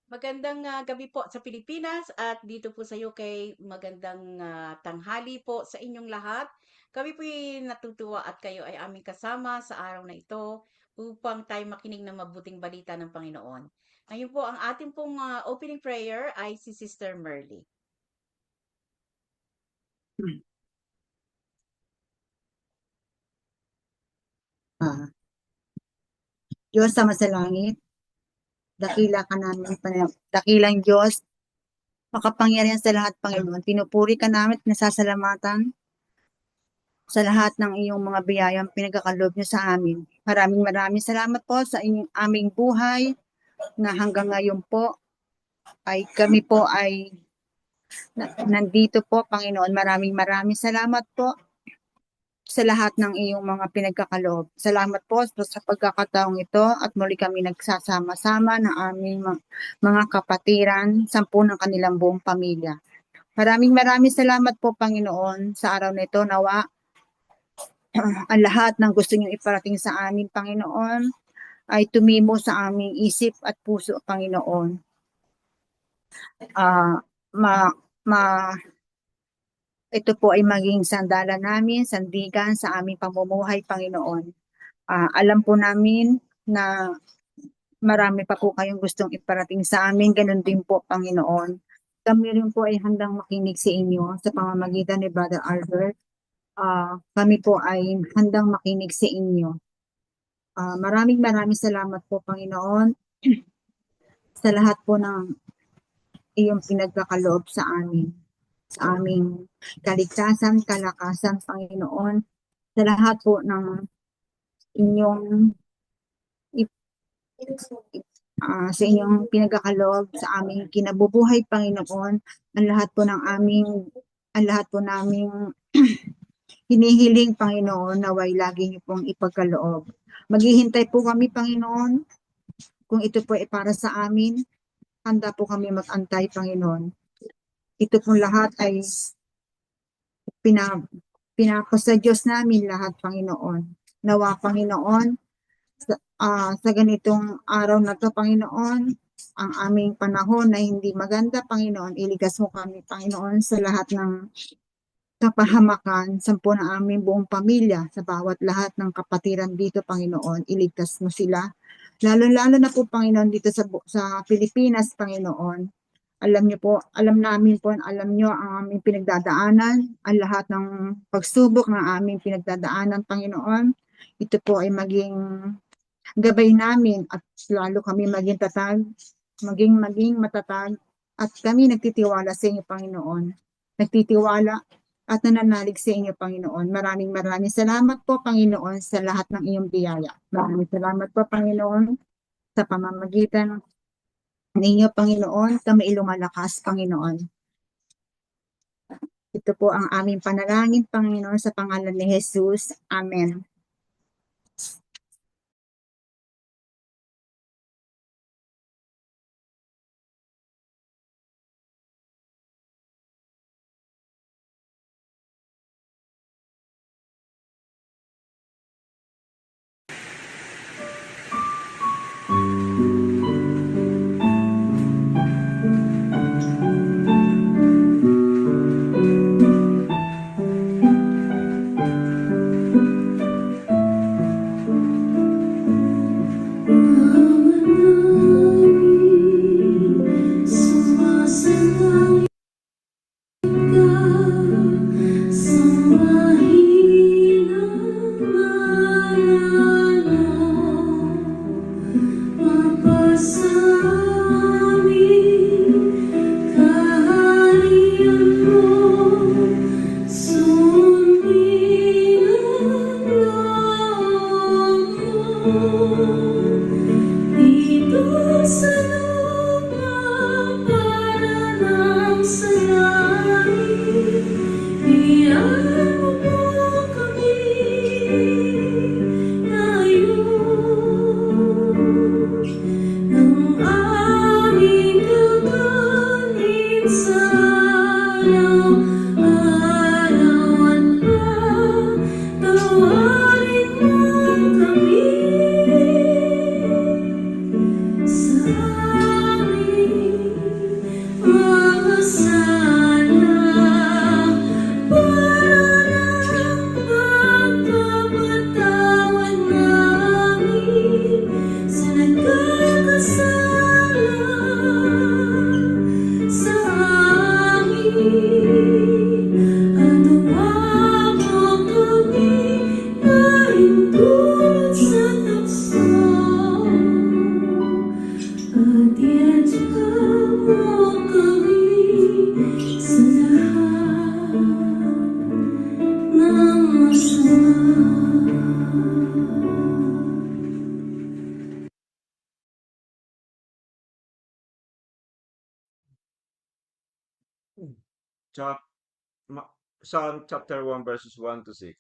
Magandang gabi po sa Pilipinas at dito po sa UK magandang tanghali po sa inyong lahat. Kami po'y natutuwa at kayo ay aming kasama sa araw na ito upang tayo makinig ng mabuting balita ng Panginoon. Ngayon po ang ating pong opening prayer ay si Sister Merly. Diyos sa masalangit, dakila ka namin, dakilang Diyos, makapangyarihan sa lahat, Panginoon. Pinupuri ka namin at nasasalamatan sa lahat ng iyong mga biyayang pinagkakaloob niyo sa amin. Maraming salamat po sa inyong aming buhay na hanggang ngayon po ay kami po ay nandito po, Panginoon. Maraming salamat po sa lahat ng iyong mga pinagkakaloob. Salamat po sa pagkakataong ito at muli kami nagsasama-sama ng aming mga kapatiran, 10 ng kanilang buong pamilya. Maraming salamat po, Panginoon, sa araw na ito. Nawa ang lahat ng gusto niyong iparating sa amin, Panginoon, ay tumimo sa aming isip at puso, Panginoon. Ito po ay maging sandalan namin, sandigan sa aming pamumuhay, Panginoon. Alam po namin na marami pa po kayong gustong iparating sa amin, ganun din po, Panginoon. Kami rin po ay handang makinig sa inyo sa pamamagitan ni Brother Albert. Kami po ay handang makinig sa inyo. Maraming salamat po, Panginoon, sa lahat po ng iyong pinagkakaloob sa amin, sa aming kaligtasan, kalakasan, Panginoon, sa lahat po ng inyong sa inyong pinagkakaloob sa aming kinabubuhay, Panginoon, ang lahat po naming hinihiling, Panginoon, naway lagi niyo pong ipagkaloob. Maghihintay po kami, Panginoon, kung ito po ay para sa amin, handa po kami mag-antay, Panginoon. Ito pong lahat ay pinapasa Diyos namin lahat, Panginoon. Nawa, Panginoon, sa ganitong araw na to, Panginoon, ang aming panahon na hindi maganda, Panginoon, iligas mo kami, Panginoon, sa lahat ng kapahamakan, 10 ng aming buong pamilya, sa bawat lahat ng kapatiran dito, Panginoon, iligtas mo sila. Lalo na po, Panginoon, dito sa Pilipinas, Panginoon. Alam namin po, alam nyo ang aming pinagdadaanan, ang lahat ng pagsubok ng aming pinagdadaanan, Panginoon. Ito po ay maging gabay namin at lalo kami maging matatag at kami nagtitiwala sa inyo, Panginoon. Nagtitiwala at nananalig sa inyo, Panginoon. Maraming salamat po, Panginoon, sa lahat ng iyong biyaya. Maraming salamat po, Panginoon, sa pamamagitan ninyo, Panginoon, kami lumalakas, Panginoon. Ito po ang aming panalangin, Panginoon, sa pangalan ni Jesus. Amen. Psalm chapter 1 verses 1 to 6.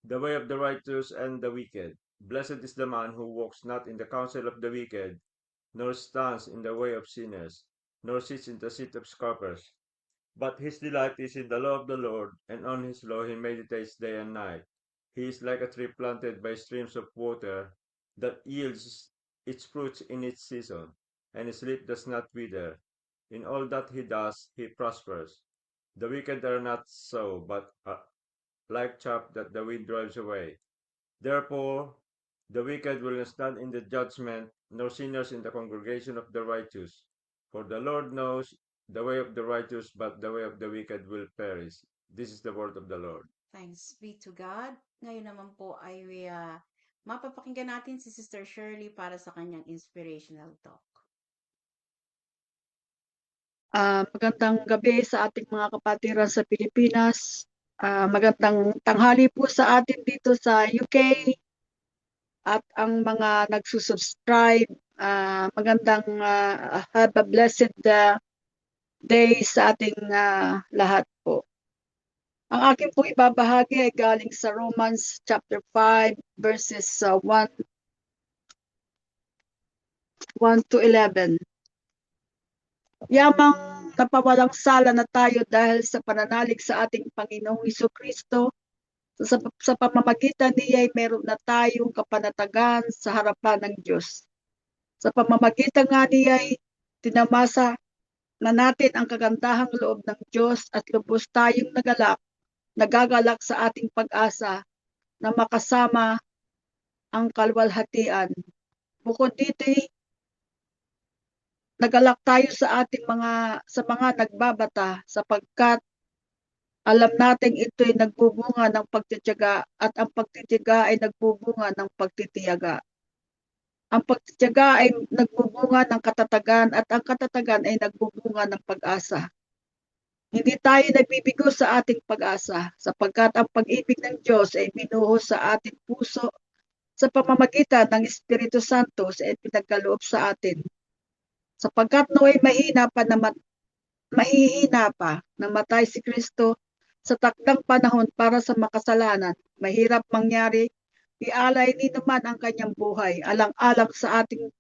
The way of the righteous and the wicked. Blessed is the man who walks not in the counsel of the wicked, nor stands in the way of sinners, nor sits in the seat of scoffers. But his delight is in the law of the Lord, and on his law he meditates day and night. He is like a tree planted by streams of water that yields its fruits in its season, and his leaf does not wither. In all that he does, he prospers. The wicked are not so, but like chaff that the wind drives away. Therefore, the wicked will not stand in the judgment, nor sinners in the congregation of the righteous. For the Lord knows the way of the righteous, but the way of the wicked will perish. This is the word of the Lord. Thanks be to God. Ngayon naman po ay mapapakinggan natin si Sister Shirley para sa kanyang inspirational talk. Magandang gabi sa ating mga kapatiran sa Pilipinas. Magandang tanghali po sa atin dito sa UK at ang mga nagsusubscribe. Magandang have a blessed day sa ating lahat po. Ang aking pong ibabahagi ay galing sa Romans chapter 5 verses 1 to 11. Yamang napawalang sala na tayo dahil sa pananalig sa ating Panginoong Hesukristo. Sa pamamagitan niya ay meron na tayong kapanatagan sa harapan ng Diyos. Sa pamamagitan nga niya ay tinamasa na natin ang kagandahang loob ng Diyos at lubos tayong nagagalak sa ating pag-asa na makasama ang kalwalhatian. Bukod dito, nagalak tayo sa mga nagbabata sapagkat alam natin ito'y nagbubunga ng pagtitiyaga at ang pagtitiyaga ay nagbubunga ng pagtitiyaga. Ang pagtitiyaga ay nagbubunga ng katatagan at ang katatagan ay nagbubunga ng pag-asa. Hindi tayo nagbibigo sa ating pag-asa sapagkat ang pag-ibig ng Diyos ay binuhos sa ating puso sa pamamagitan ng Espiritu Santo sa pinagkaloob sa atin. Sapagkat nooy mahihina pa namatay si Kristo sa takdang panahon para sa makasalanan, mahirap mangyari, ialay ni naman ang kanyang buhay, alang-alang sa ating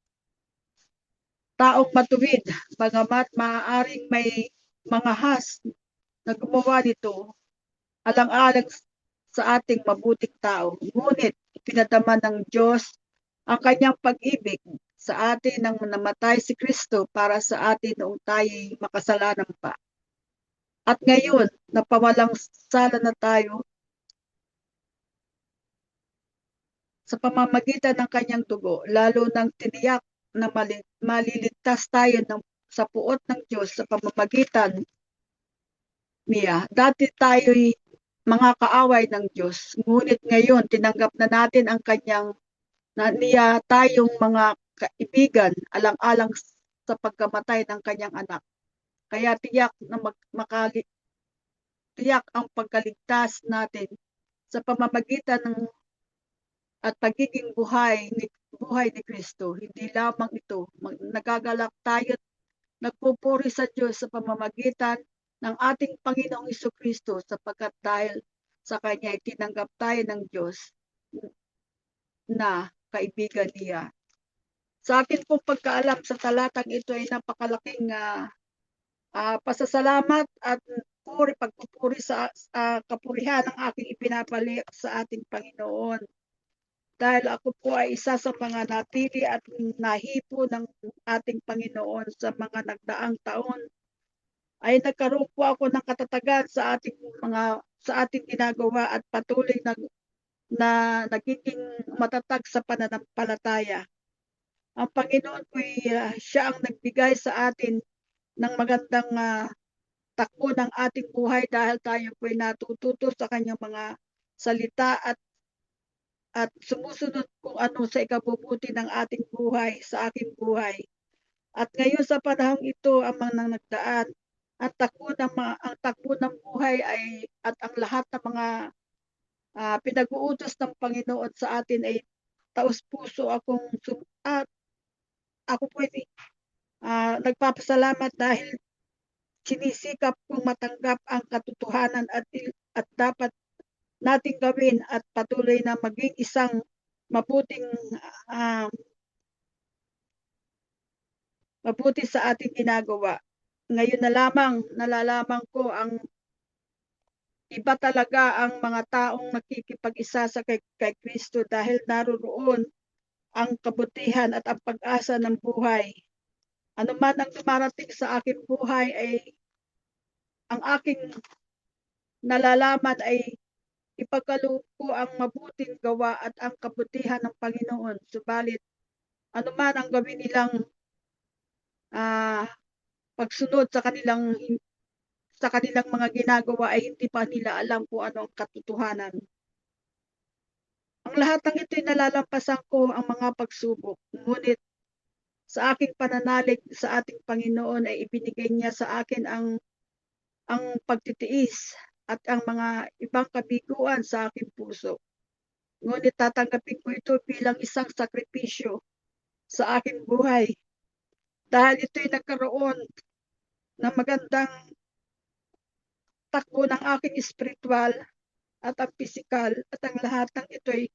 taong matuwid, bagamat maaaring may mga has na gumawa nito, alang-alang sa ating mabuting tao. Ngunit pinadama ng Diyos ang kanyang pag-ibig sa atin nang namatay si Kristo para sa atin noong tayo'y makasalanan pa. At ngayon, napawalang sala na tayo sa pamamagitan ng kanyang dugo, lalo nang tiniyak na maliligtas tayo sa puot ng Diyos sa pamamagitan niya. Dati tayo'y mga kaaway ng Diyos, ngunit ngayon tinanggap na natin ang kanyang niya tayong mga kaibigan alang-alang sa pagkamatay ng kanyang anak. Kaya tiyak ang pagkaligtas natin sa pamamagitan ng at pagiging buhay ni Kristo. Hindi lamang ito, nagagalak tayo at nagpupuri sa Diyos sa pamamagitan ng ating Panginoong Hesukristo sapagkat dahil sa Kanya ay tinanggap tayo ng Diyos na kaibigan niya. Sa akin pong pagkaalam sa talatang ito ay napakalaking pasasalamat at pagpupuri sa kapurihan ng aking ipinapali sa ating Panginoon. Dahil ako po ay isa sa mga napili at nahipo ng ating Panginoon sa mga nagdaang taon, ay nagkaroon po ako ng katatagan sa ating ginagawa at patuloy na nagiging matatag sa pananampalataya. Ang Panginoon po siya ang nagbigay sa atin ng magandang takbo ng ating buhay dahil tayo po ay natututo sa kanyang mga salita at sumusunod kung ano sa ikabubuti ng ating buhay, sa aking buhay. At ngayon sa panahong ito, ang mga nagdaan, ang takbo ng buhay at ang lahat ng mga pinag-uutos ng Panginoon sa atin ay taos-puso ako po nagpapasalamat dahil sinisikap kong matanggap ang katotohanan at dapat nating gawin at patuloy na maging isang mabuting mabuti sa ating ginagawa. Ngayon na lamang nalalaman ko ang iba talaga ang mga taong nakikipag-isa sa kay Kristo dahil naroroon ang kabutihan at ang pag-asa ng buhay. Ano man ang dumarating sa aking buhay ay ang aking nalalaman ay ipagkaloob ko ang mabuting gawa at ang kabutihan ng Panginoon. Subalit, ano man ang gawin nilang pagsunod sa kanilang mga ginagawa ay hindi pa nila alam kung ano ang katotohanan. Ang lahat ng ito'y nalalampasan ko ang mga pagsubok. Ngunit sa aking pananalig sa ating Panginoon ay ibinigay niya sa akin ang pagtitiis at ang mga ibang kabiguan sa aking puso. Ngunit tatanggapin ko ito bilang isang sakripisyo sa aking buhay. Dahil ito'y nagkaroon ng magandang takbo ng aking espiritual at ang pisikal at ang lahat ng ito'y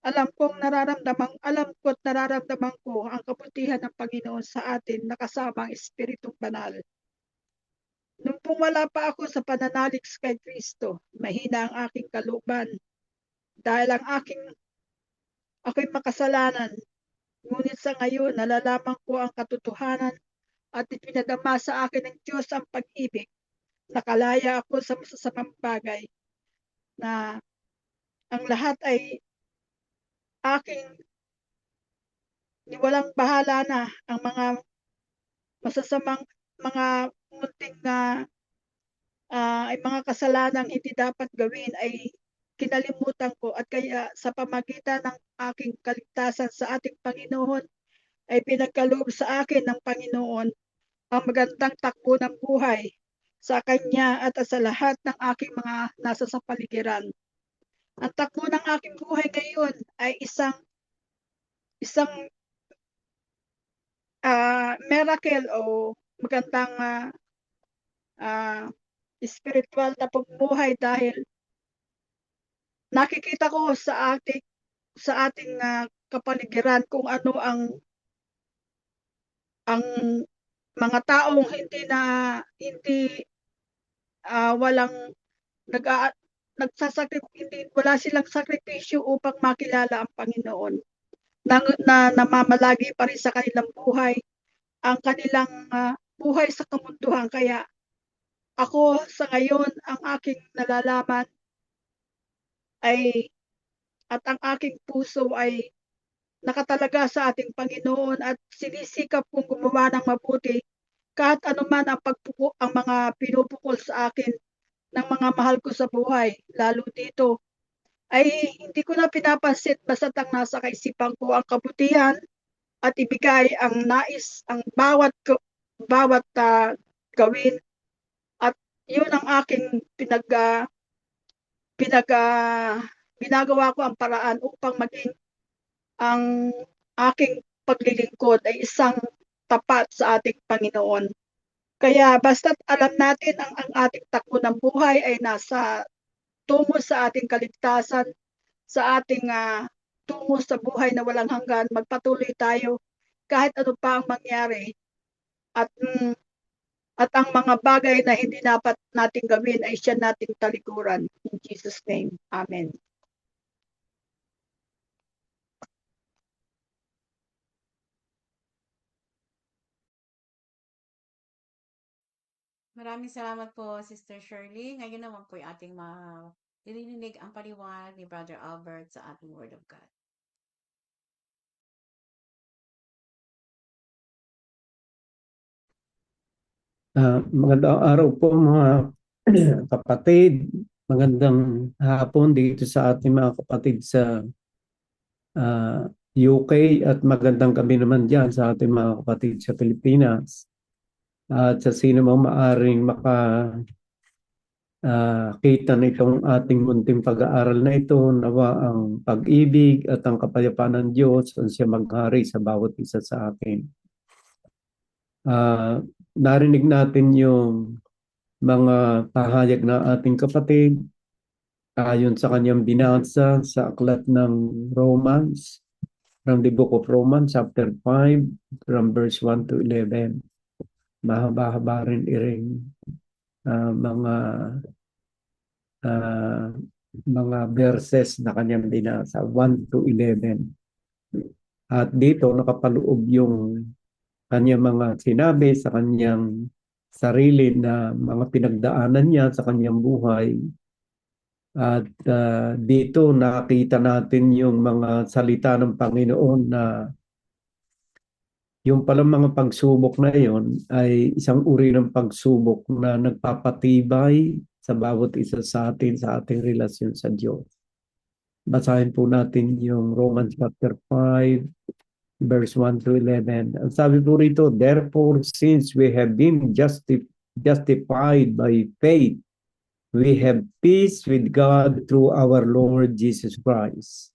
alam ko't nararamdaman ko ang kabutihan ng Panginoon sa atin na kasama ang Espiritong Banal. Nung wala pa ako sa pananalig kay Kristo, mahina ang aking kalooban dahil ako'y makasalanan. Ngunit sa ngayon, nalalaman ko ang katotohanan at ipinadama sa akin ng Diyos ang pag-ibig. Nakalaya ako sa masasamang bagay na ang lahat ay aking niwalang bahala na ang mga masasamang mga munting ay mga kasalanang hindi dapat gawin ay kinalimutan ko at kaya sa pamagitan ng aking kaligtasan sa ating Panginoon ay pinagkaloob sa akin ng Panginoon ang magandang takbo ng buhay sa Kanya at sa lahat ng aking mga nasa sa paligiran. Ang takbo ng aking buhay ngayon ay isang miracle o magandang spiritual na pagbuhay dahil nakikita ko sa ating kapaligiran kung ano ang mga taong wala silang sakripisyo upang makilala ang Panginoon. Na namamalagi pa rin sa kanilang buhay ang kanilang buhay sa kamunduhan. Kaya ako sa ngayon ang aking nalalaman at ang aking puso ay nakatalaga sa ating Panginoon at sinisikap kong gumawa ng mabuti kahit anuman ang mga pinupukol sa akin ng mga mahal ko sa buhay. Lalo dito ay hindi ko na pinapansin basta't ang nasa kaisipan ko ang kabutihan at ibigay ang nais ang bawat gawin at yun ang aking ginagawa ko ang paraan upang maging ang aking paglilingkod ay isang tapat sa ating Panginoon. Kaya basta't alam natin ang ating takbo ng buhay ay nasa tungo sa ating kaligtasan, sa ating tungo sa buhay na walang hanggan, magpatuloy tayo kahit ano pa ang mangyari. At ang mga bagay na hindi dapat nating gawin ay siya nating talikuran. In Jesus' name, Amen. Maraming salamat po, Sister Shirley. Ngayon naman po yung ating dinidinig ang paliwanag ni Brother Albert sa ating Word of God. Magandang araw po mga kapatid. Magandang hapon dito sa ating mga kapatid sa UK at magandang gabi naman dyan sa ating mga kapatid sa Pilipinas. At sa sino mang maaring kita nitong ating munting pag-aaral na ito, nawa ang pag-ibig at ang kapayapaan ng Diyos ang siya maghari sa bawat isa sa atin. narinig natin yung mga pahayag ng ating kapatid ayon sa kanyang binasa sa aklat ng Romans, from the book of Romans, chapter 5, from verse 1 to 11. Mahaba-haba rin mga verses na kanyang binasa, 1 to 11. At dito nakapaloob yung kanyang mga sinabi sa kanyang sarili na mga pinagdaanan niya sa kanyang buhay. At dito nakita natin yung mga salita ng Panginoon na yung palang mga pagsubok na yon ay isang uri ng pagsubok na nagpapatibay sa bawat isa sa atin sa ating relasyon sa Diyos. Basahin po natin yung Romans chapter 5, verse 1 to 11. Ang sabi po rito, therefore, since we have been justified by faith, we have peace with God through our Lord Jesus Christ.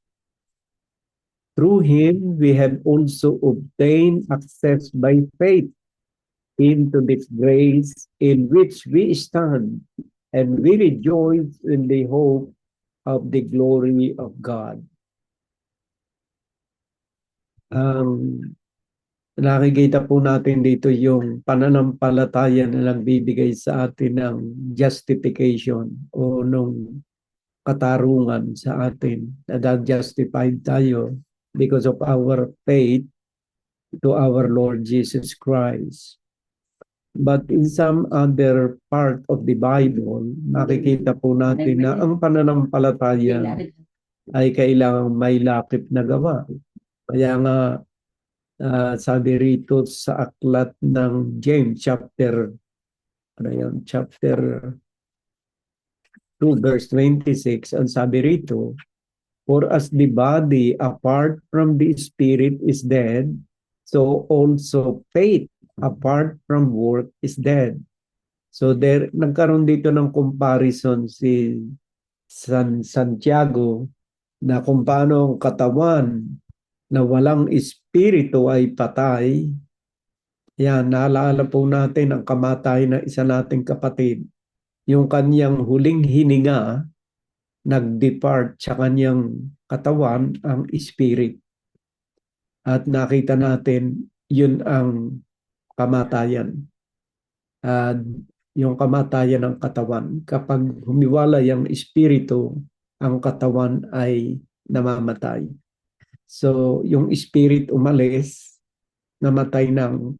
Through him, we have also obtained access by faith into this grace in which we stand, and we rejoice in the hope of the glory of God. Nakikita po natin dito yung pananampalataya na nagbibigay sa atin ng justification o nung katarungan sa atin na justified tayo because of our faith to our Lord Jesus Christ. But in some other part of the Bible, nakikita po natin na ang pananampalataya ay kailangang may lakip na gawa. Kaya nga sabi rito sa aklat ng James chapter 2 verse 26, ang sabi rito, for as the body apart from the spirit is dead, so also faith apart from work is dead. So nagkaroon dito ng comparison si Santiago na kung paano ang katawan na walang espiritu ay patay. Yan, naalala po natin ang kamatay ng isa nating kapatid. Yung kanyang huling hininga, nag-depart sa kanyang katawan ang spirit. At nakita natin, yun ang kamatayan. Yung kamatayan ng katawan. Kapag humiwalay ang espiritu, ang katawan ay namamatay. So, yung spirit umalis, namatay ng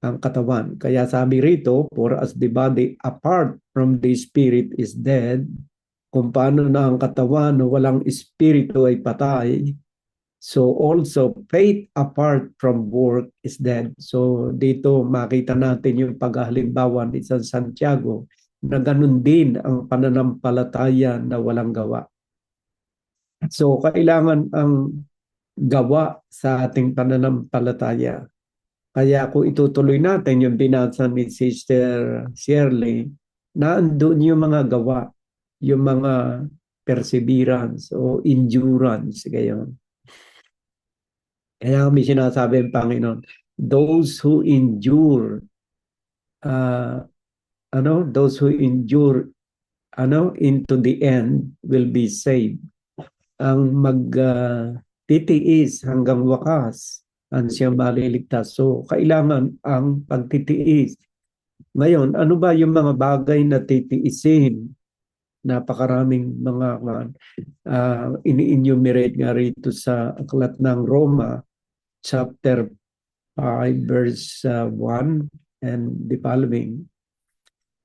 ang katawan. Kaya sabi rito, for as the body apart from the spirit is dead, kung paano na ang katawan na walang espiritu ay patay, so also faith apart from work is dead. So, dito makita natin yung paghalimbawa ni San Santiago na ganun din ang pananampalataya na walang gawa. So, kailangan ang gawa sa ating pananampalataya. Kaya kung itutuloy natin yung binasa ni Sister Shirley, naandun yung mga gawa, yung mga perseverance o endurance. Gayon. Kaya kami sinasabi ng Panginoon, those who endure into the end will be saved. Ang titiis hanggang wakas ang siyang maliligtas. So, kailangan ang pagtitiis. Ngayon, ano ba yung mga bagay na titiisin? Napakaraming mga ini-enumerate nga rito sa aklat ng Roma, chapter 5, verse 1 and the following.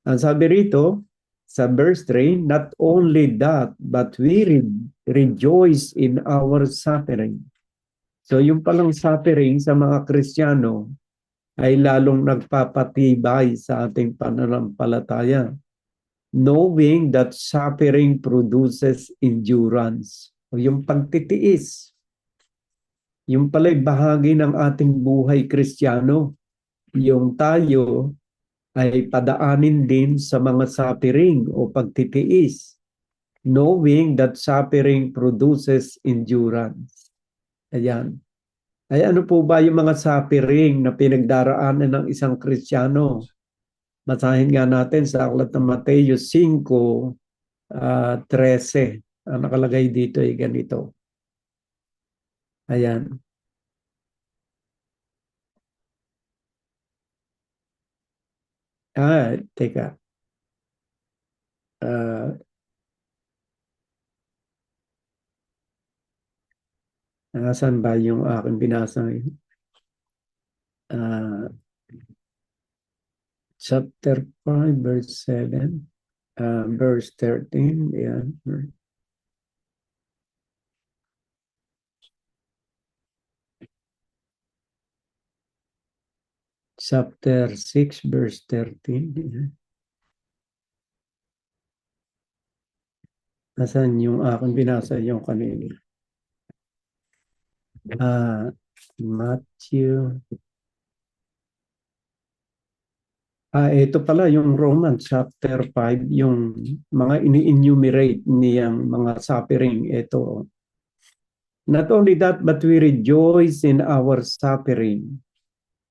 Ang sabi rito, sa verse 3, not only that, but we rejoice in our suffering. So yung palang suffering sa mga Kristiyano ay lalong nagpapatibay sa ating pananampalataya. Knowing that suffering produces endurance. O yung pagtitiis. Yung pala'y bahagi ng ating buhay Kristiyano. Yung tayo ay padaanin din sa mga suffering o pagtitiis, knowing that suffering produces endurance. Ayan. Ay ano po ba yung mga suffering na pinagdaraanan ng isang Kristiyano? Basahin nga natin sa aklat ng Mateo 5:13. Ang nakalagay dito ay ganito. Ayan. Teka. Nasaan ba yung aking binasa? Chapter 5, verse 7, verse 13. Ayan. Chapter 6, verse 13. Ayan. Nasaan yung aking binasa yung kanina? Matthew. Ito pala yung Romans chapter 5, yung mga ini-enumerate niyang mga suffering. Ito. Not only that, but we rejoice in our suffering.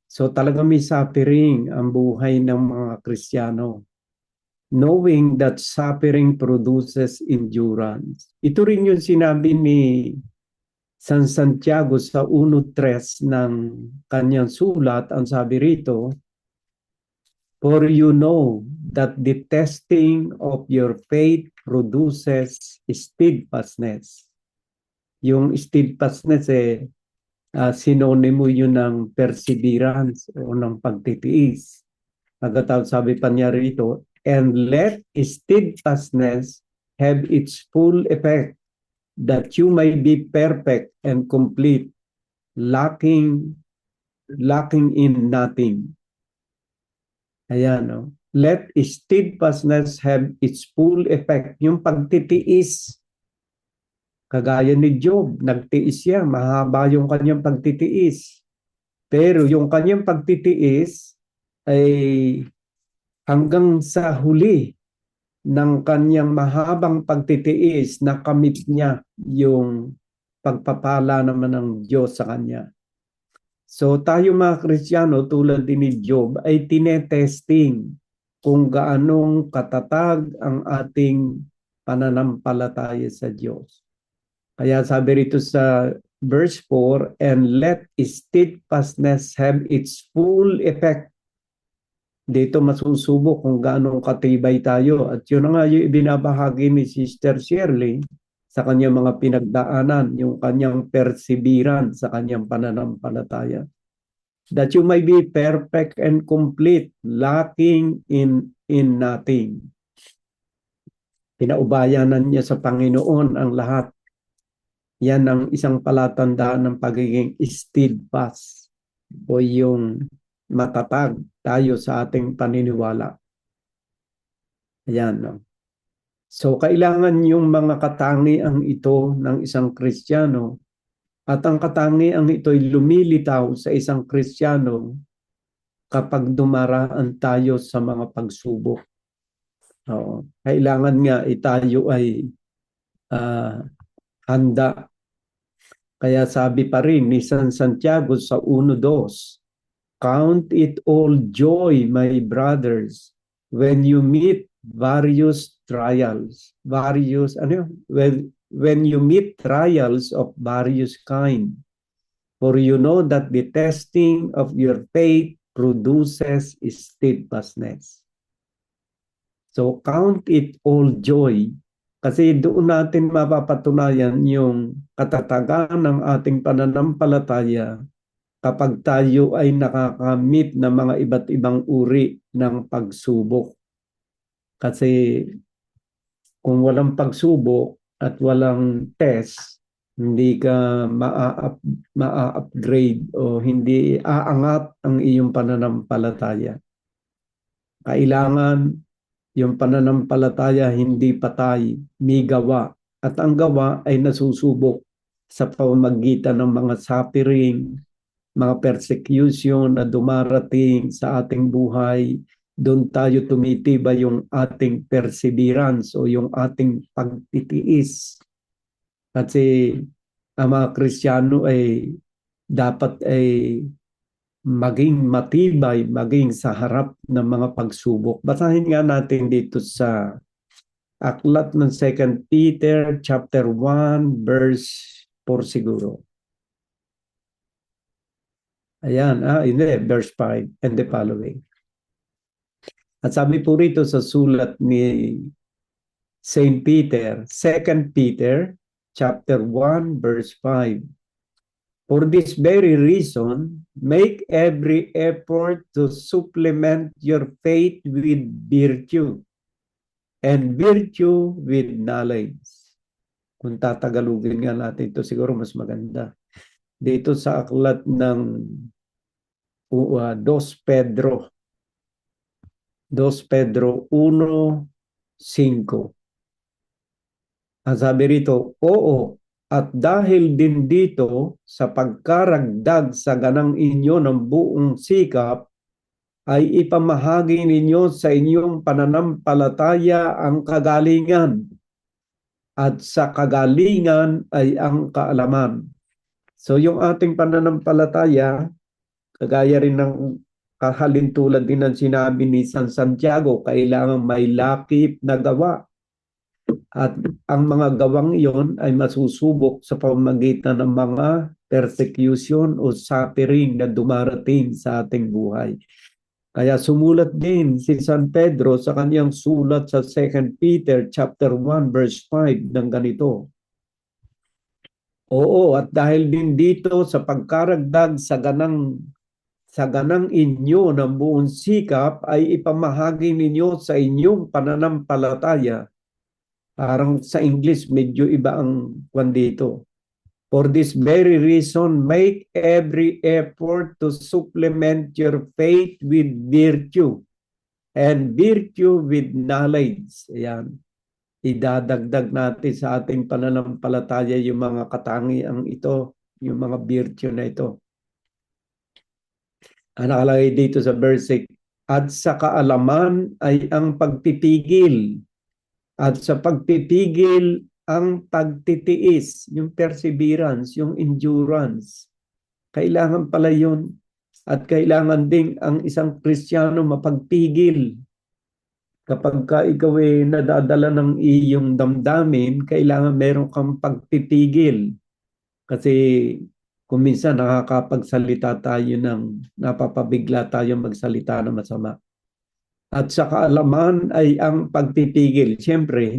So talaga may suffering ang buhay ng mga Kristiyano. Knowing that suffering produces endurance. Ito rin yung sinabi ni San Santiago sa 1:3 ng kanyang sulat. Ang sabi rito, for you know that the testing of your faith produces steadfastness. Yung steadfastness sinonimo yun ng perseverance o ng pagtitiis. Pagkatapos sabi pa niya rito, and let steadfastness have its full effect, that you may be perfect and complete, lacking in nothing. Ayan, no? Let steadfastness have its full effect. Yung pagtitiis, kagaya ni Job, nagtiis siya, mahaba yung kanyang pagtitiis. Pero yung kanyang pagtitiis ay hanggang sa huli ng kanyang mahabang pagtitiis, nakamit niya yung pagpapala naman ng Diyos sa kanya. So tayo mga Kristiyano tulad din ni Job ay tinetesting kung gaanong katatag ang ating pananampalataya sa Diyos. Kaya sabi rito sa verse 4, and let steadfastness have its full effect. Dito masusubok kung gaano katibay tayo. At yun nga yung ibinabahagi ni Sister Shirley sa kanyang mga pinagdaanan, yung kanyang perseverance sa kanyang pananampalataya. That you may be perfect and complete, lacking in nothing. Pinaubayanan niya sa Panginoon ang lahat. Yan ang isang palatandaan ng pagiging steadfast o yung matatag tayo sa ating paniniwala. Ayan, no? So, kailangan yung mga katangiang ito ng isang Kristiyano at ang katangiang ito ay lumilitaw sa isang Kristiyano kapag dumaraan tayo sa mga pagsubok. Oo. Kailangan nga tayo ay handa. Kaya sabi pa rin ni San Santiago sa 1:2, count it all joy, my brothers, when you meet various trials. When you meet trials of various kind. For you know that the testing of your faith produces steadfastness. So count it all joy. Kasi doon natin mapapatunayan yung katatagan ng ating pananampalataya kapag tayo ay nakakamit ng mga iba't ibang uri ng pagsubok. Kasi kung walang pagsubok at walang test, hindi ka ma-upgrade o hindi aangat ang iyong pananampalataya. Kailangan yung pananampalataya hindi patay, may gawa. At ang gawa ay nasusubok sa pamamagitan ng mga suffering, mga persecution na dumarating sa ating buhay. Doon tayo tumitibay yung ating perseverance o yung ating pagtitiis. Kasi ang mga Kristiyano ay dapat ay maging matibay, maging sa harap ng mga pagsubok. Basahin nga natin dito sa aklat ng 2 Peter chapter 1 verse 4 siguro. Ayan, hindi, verse 5 and the following. At sabi po rito sa sulat ni Saint Peter, 2 Peter chapter 1 verse 5. For this very reason, make every effort to supplement your faith with virtue, and virtue with knowledge. Kung tatagalugin nga natin ito, siguro mas maganda. Dito sa aklat ng 2 Pedro 1:5. Ang sabi rito, oo, at dahil din dito sa pagkaragdag sa ganang inyo ng buong sikap, ay ipamahagi ninyo sa inyong pananampalataya ang kagalingan, at sa kagalingan ay ang kaalaman. So yung ating pananampalataya, kagaya rin ng kahalintulad din ng sinabi ni San Santiago, kailangan may lakip na gawa. At ang mga gawang iyon ay masusubok sa pamamagitan ng mga persecution o suffering na dumarating sa ating buhay. Kaya sumulat din si San Pedro sa kanyang sulat sa 2 Peter chapter 1 verse 5 ng ganito. Oo, at dahil din dito sa pagkaragdag sa ganang inyo ng buong sikap ay ipamahagi ninyo sa inyong pananampalataya. Parang sa English, medyo iba ang kwan dito. For this very reason, make every effort to supplement your faith with virtue, and virtue with knowledge. Ayan. Idadagdag natin sa ating pananampalataya yung mga katangiang ito, yung mga virtue na ito. Ang nakalagay dito sa verse 6, at sa kaalaman ay ang pagpipigil, at sa pagpipigil ang pagtitiis, yung perseverance, yung endurance. Kailangan pala yun. At kailangan din ang isang Kristiyano mapagpigil. Kapag ka ikaw ay nadadala ng iyong damdamin, kailangan meron kang pagpipigil. Kasi kung minsan nakakapagsalita tayo napapabigla tayo magsalita ng masama. At sa kaalaman ay ang pagpipigil. Siyempre,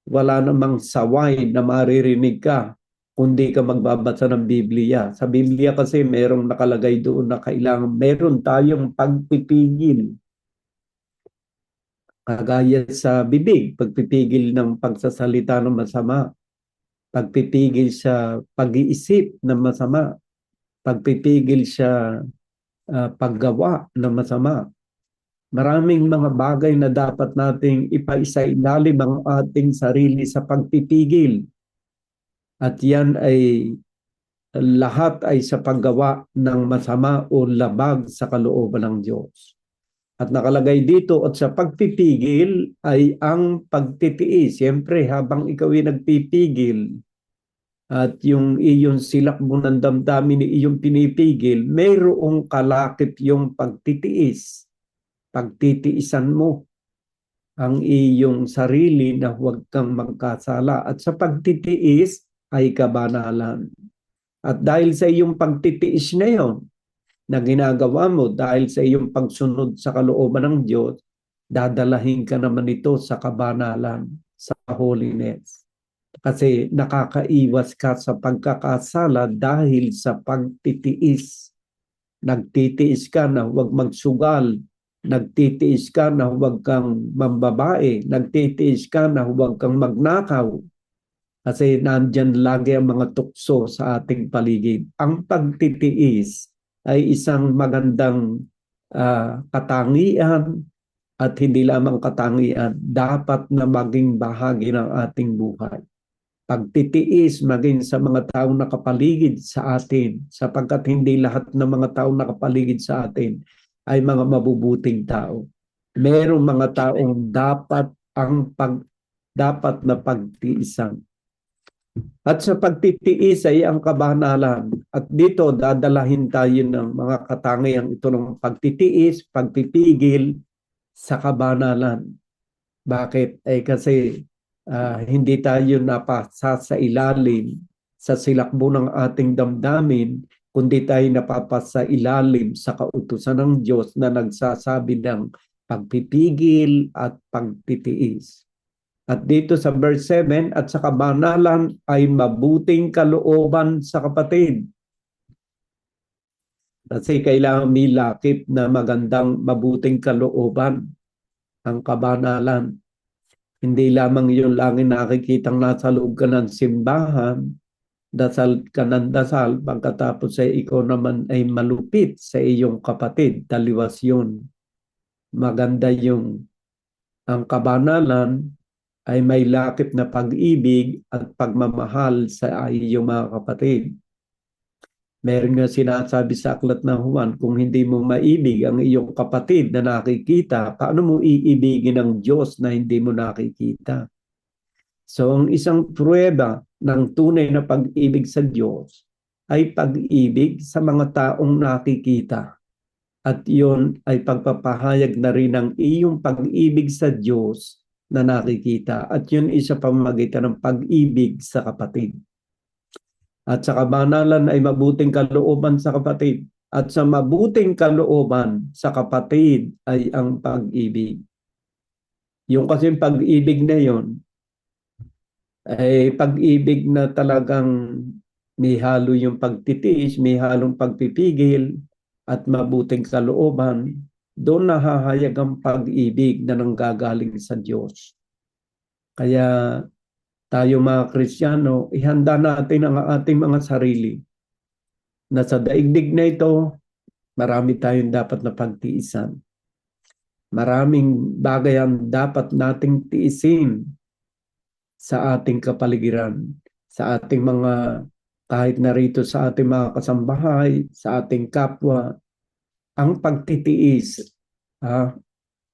wala namang saway na maririnig ka kundi ka magbabasa ng Biblia. Sa Biblia kasi merong nakalagay doon na kailangan meron tayong pagpipigil. Kagaya sa bibig, pagpipigil ng pagsasalita ng masama. Pagpipigil sa pag-iisip ng masama. Pagpipigil sa paggawa ng masama. Maraming mga bagay na dapat nating ipaisailalim ang ating sarili sa pagpipigil. At yan ay lahat ay sa paggawa ng masama o labag sa kalooban ng Diyos. At nakalagay dito at sa pagpipigil ay ang pagtitiis. Siyempre habang ikaw ay nagpipigil at yung iyong silakbo ng damdamin ni iyong pinipigil, mayroong kalakip yung pagtitiis. Pagtitiisan mo ang iyong sarili na huwag kang magkasala. At sa pagtitiis ay kabanalan. At dahil sa iyong pagtitiis na yon na ginagawa mo, dahil sa iyong pagsunod sa kalooban ng Diyos, dadalahin ka naman ito sa kabanalan, sa holiness. Kasi nakakaiwas ka sa pagkakasala dahil sa pagtitiis. Nagtitiis ka na huwag magsugal. Nagtitiis ka na huwag kang mambabae. Nagtitiis ka na huwag kang magnakaw. Kasi nandyan lagi ang mga tukso sa ating paligid. Ang pagtitiis ay isang magandang katangian at hindi lamang katangian, dapat na maging bahagi ng ating buhay. Pagtitiis maging sa mga taong nakapaligid sa atin, sapagkat hindi lahat ng mga taong nakapaligid sa atin ay mga mabubuting tao. Merong mga taong dapat na pagtiisan. At sa pagtitiis ay ang kabanalan. At dito dadalahin tayo ng mga katangiang ito ng pagtitiis, pagpipigil sa kabanalan. Bakit? Kasi hindi tayo napasa sa ilalim sa silakbo ng ating damdamin, kundi tayo napapasa ilalim sa kautusan ng Diyos na nagsasabi ng pagpipigil at pagtitiis. At dito sa verse 7, at sa kabanalan ay mabuting kalooban sa kapatid. Kasi kailangan may lakip na magandang mabuting kalooban ang kabanalan. Hindi lamang yung langit nakikitang nasa loob ka ng simbahan, dasal ka ng dasal, pagkatapos ay ikaw naman ay malupit sa iyong kapatid, taliwas yun. Maganda yung ang kabanalan ay may lakip na pag-ibig at pagmamahal sa iyong mga kapatid. Meron nga sinasabi sa aklat ng Juan, kung hindi mo maibig ang iyong kapatid na nakikita, paano mo iibigin ang Diyos na hindi mo nakikita? So, ang isang pruweba ng tunay na pag-ibig sa Diyos ay pag-ibig sa mga taong nakikita. At yun ay pagpapahayag na rin ng iyong pag-ibig sa Diyos na nakikita. At yun isa pamamagitan ng pag-ibig sa kapatid. At sa kabanalan ay mabuting kalooban sa kapatid. At sa mabuting kalooban sa kapatid ay ang pag-ibig. Yung kasi pag-ibig na yun, ay pag-ibig na talagang may halo yung pagtitiis, may halong pagpipigil, at mabuting kalooban, doon nahahayag ang pag-ibig na nanggagaling sa Diyos. Kaya tayo mga Kristiyano, ihanda natin ang ating mga sarili na sa daigdig na ito, marami tayong dapat na pagtiisan. Maraming bagay ang dapat nating tiisin sa ating kapaligiran, sa ating mga, kahit narito sa ating mga kasambahay, sa ating kapwa, ang pagtitiis,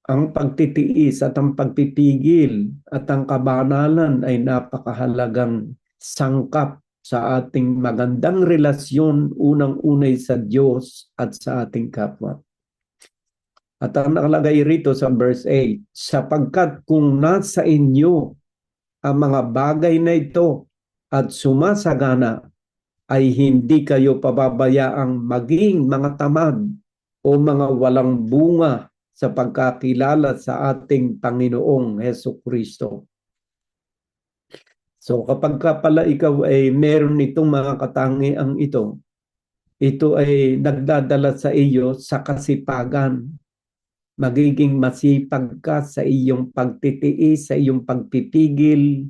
ang pagtitiis at ang pagpipigil at ang kabanalan ay napakahalagang sangkap sa ating magandang relasyon unang-unay sa Diyos at sa ating kapwa. At ang nakalagay rito sa verse 8, sapagkat kung nasa inyo ang mga bagay na ito at sumasagana, ay hindi kayo pababayaang maging mga tamad o mga walang bunga sa pagkakilala sa ating Panginoong Hesukristo. So kapag pala ikaw ay meron itong mga katangiang ito ay nagdadala sa iyo sa kasipagan. Magiging masipag ka sa iyong pagtitiis, sa iyong pagpipigil,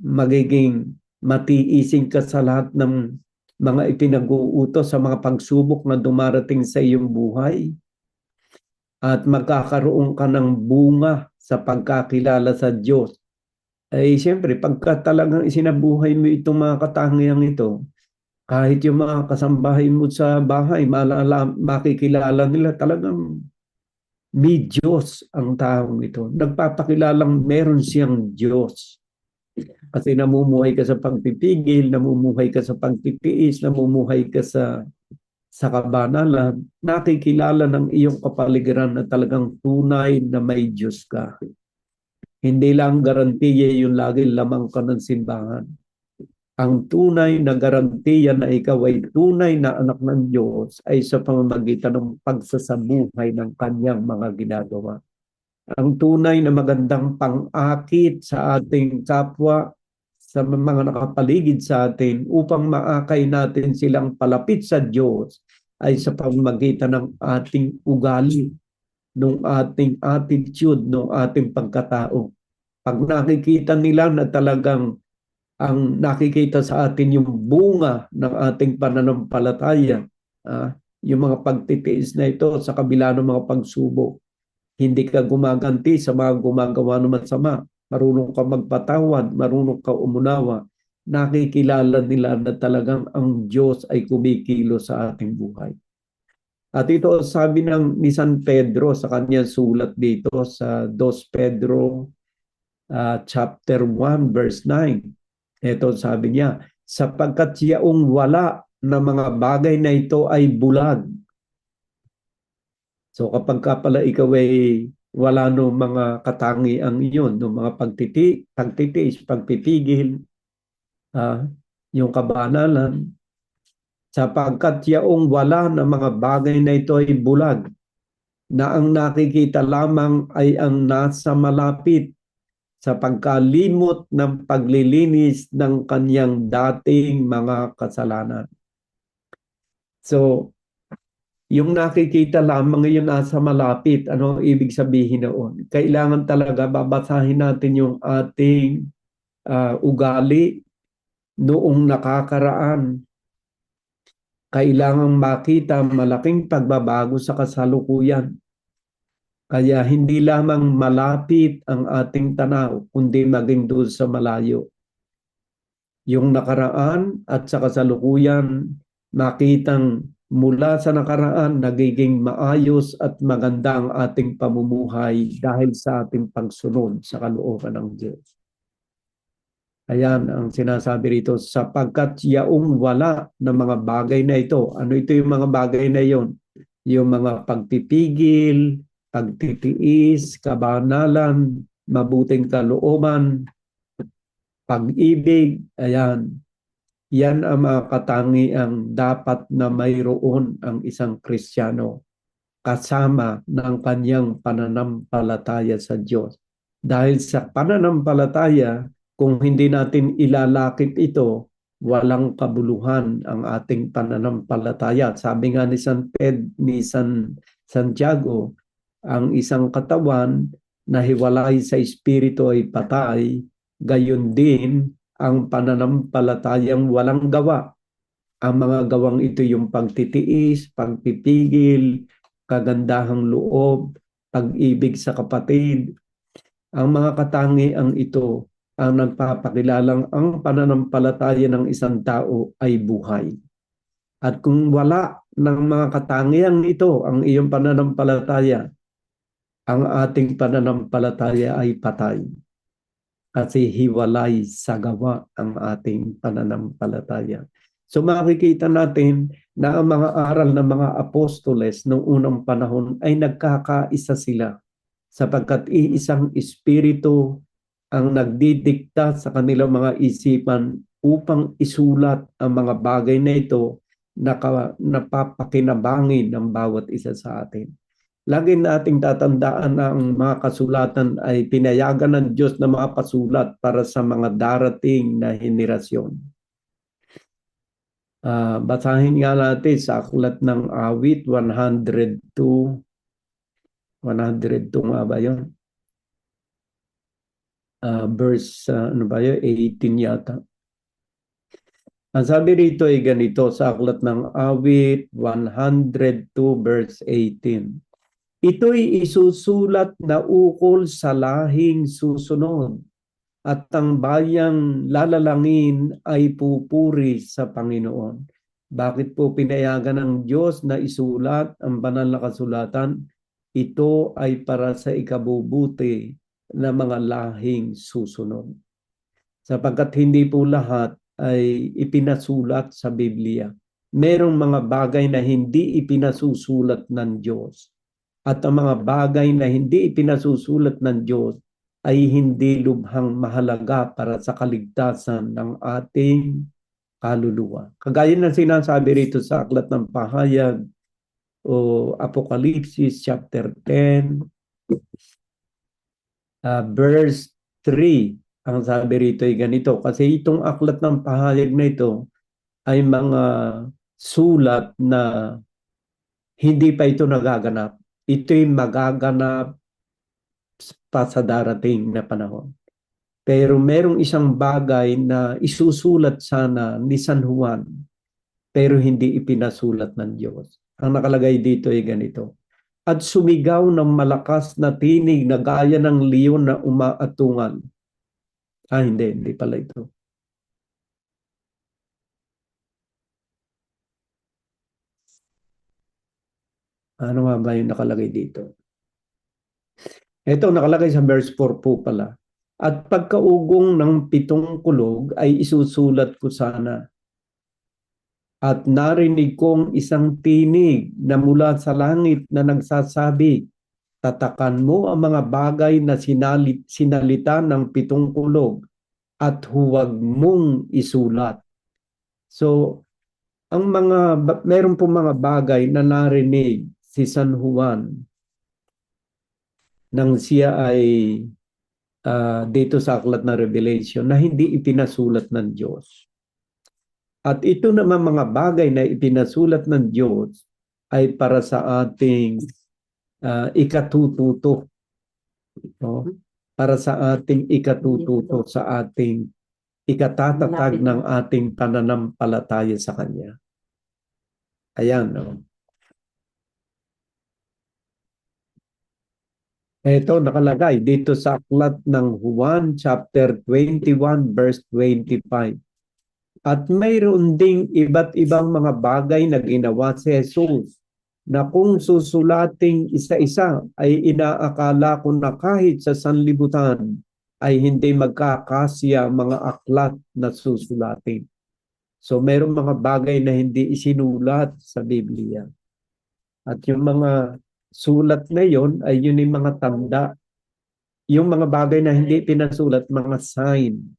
magiging matiising ka sa lahat ng mga ipinag-uutos sa mga pagsubok na dumarating sa iyong buhay. At magkakaroon ka ng bunga sa pagkakilala sa Diyos. Ay siyempre, pagka talagang isinabuhay mo itong mga katangiang ito, kahit yung mga kasambahay mo sa bahay, makikilala nila talagang may Diyos ang taong ito. Nagpapakilalang meron siyang Diyos. Kasi namumuhay ka sa pagpipigil, namumuhay ka sa pagtitiis, namumuhay ka sa kabanalan, nakikilala ng iyong kapaligiran na talagang tunay na may Diyos ka. Hindi lang garantiya yung lagi lamang ka ng simbahan. Ang tunay na garantiya na ikaw ay tunay na anak ng Diyos ay sa pamamagitan ng pagsasabuhay ng kanyang mga ginagawa. Ang tunay na magandang pang-akit sa ating kapwa, sa mga nakapaligid sa atin upang maakay natin silang palapit sa Diyos ay sa pamamagitan ng ating ugali, ng ating attitude, ng ating pagkatao. Pag nakikita nila na talagang ang nakikita sa atin yung bunga ng ating pananampalataya, yung mga pagtitiis na ito sa kabila ng mga pagsubok, hindi ka gumaganti sa mga gumagawa ng masama, marunong ka magpatawad, marunong ka umunawa, nakikilala nila na talagang ang Diyos ay kumikilo sa ating buhay. At ito sabi ni San Pedro sa kanyang sulat dito sa 2 Pedro chapter 1 verse 9. Ito sabi niya, sapagkat yaong wala na mga bagay na ito ay bulag. So kapag ka pala ikaw ay wala no mga katangiang iyon, no mga pagtitiis, pagpipigil, yung kabanalan, sapagkat yaong wala na mga bagay na ito ay bulag, na ang nakikita lamang ay ang nasa malapit sa pagkalimot ng paglilinis ng kanyang dating mga kasalanan. So, yung nakikita lamang ngayon nasa malapit, ano ang ibig sabihin noon? Kailangan talaga babasahin natin yung ating ugali noong nakakaraan. Kailangan makita malaking pagbabago sa kasalukuyan. Kaya hindi lamang malapit ang ating tanaw, kundi maging doon sa malayo. Yung nakaraan at sa kasalukuyan, makitang mula sa nakaraan, nagiging maayos at maganda ang ating pamumuhay dahil sa ating pagsunod sa kalooban ng Diyos. Ayan ang sinasabi rito, sapagkat yaong wala ng mga bagay na ito. Ano ito yung mga bagay na yon? Yung mga pagpipigil, pagtitiis, kabanalan, mabuting kalooban, pag-ibig, ayan. Yan ang mga katangiang dapat na mayroon ang isang Kristiyano kasama ng kanyang pananampalataya sa Diyos. Dahil sa pananampalataya, kung hindi natin ilalakip ito, walang kabuluhan ang ating pananampalataya. Sabi nga ni San Santiago, ang isang katawan na hiwalay sa espiritu ay patay, gayon din ang pananampalatayang walang gawa. Ang mga gawang ito yung pagtitiis, pagpipigil, kagandahang loob, pag-ibig sa kapatid. Ang mga katangiang ito ang nagpapakilalang ang pananampalataya ng isang tao ay buhay. At kung wala ng mga katangiang ito ang iyong pananampalataya, ang ating pananampalataya ay patay. Kasi hiwalay sa gawa ang ating pananampalataya. So makikita natin na ang mga aral ng mga apostoles noong unang panahon ay nagkakaisa sila sapagkat iisang espiritu ang nagdidikta sa kanilang mga isipan upang isulat ang mga bagay na ito na napapakinabangin ng bawat isa sa atin. Lagi nating tatandaan na ang mga kasulatan ay pinayagan ng Diyos na mga pasulat para sa mga darating na henerasyon. Basahin nga natin sa aklat ng awit 102 nga ba yun? Verse ano ba yun? 18 yata. Ang sabi rito ay ganito sa aklat ng awit 102 verse 18. Ito'y isusulat na ukol sa lahing susunod at ang bayang lalalangin ay pupuri sa Panginoon. Bakit po pinayagan ng Diyos na isulat ang banal na kasulatan? Ito ay para sa ikabubuti ng mga lahing susunod. Sapagkat hindi po lahat ay ipinasulat sa Biblia. Merong mga bagay na hindi ipinasusulat ng Diyos. At ang mga bagay na hindi ipinasusulat ng Diyos ay hindi lubhang mahalaga para sa kaligtasan ng ating kaluluwa. Kagaya ng sinasabi rito sa aklat ng pahayag o Apokalipsis chapter 10 verse 3. Ang sabi rito ay ganito, kasi itong aklat ng pahayag na ito ay mga sulat na hindi pa ito nagaganap. Ito'y magaganap pa sa darating na panahon. Pero merong isang bagay na isusulat sana ni San Juan, pero hindi ipinasulat ng Diyos. Ang nakalagay dito ay ganito. At sumigaw ng malakas na tinig na gaya ng leon na umaatungal. Hindi pala ito. Ano nga ba yung nakalagay dito? Ito nakalagay sa verse 4 po pala. At pagkaugong ng 7 kulog ay isusulat ko sana. At narinig kong isang tinig na mula sa langit na nagsasabi, tatakan mo ang mga bagay na sinalita ng 7 kulog at huwag mong isulat. So, meron po mga bagay na narinig si San Juan nang siya ay dito sa aklat na Revelation na hindi ipinasulat ng Diyos. At ito naman mga bagay na ipinasulat ng Diyos ay para sa ating ikatututo. No? Para sa ating ikatututo, sa ating ikatatatag ng ating pananampalataya sa Kanya. Ayan, no? Ito nakalagay dito sa aklat ng Juan chapter 21 verse 25. At mayroon ding iba't ibang mga bagay na ginawa si Jesus na kung susulating isa-isa ay inaakala ko na kahit sa sanlibutan ay hindi magkakasya mga aklat na susulatin. So mayroong mga bagay na hindi isinulat sa Biblia. At yung mga sulat na yon ay yun yung mga tanda. Yung mga bagay na hindi pinasulat, mga sign.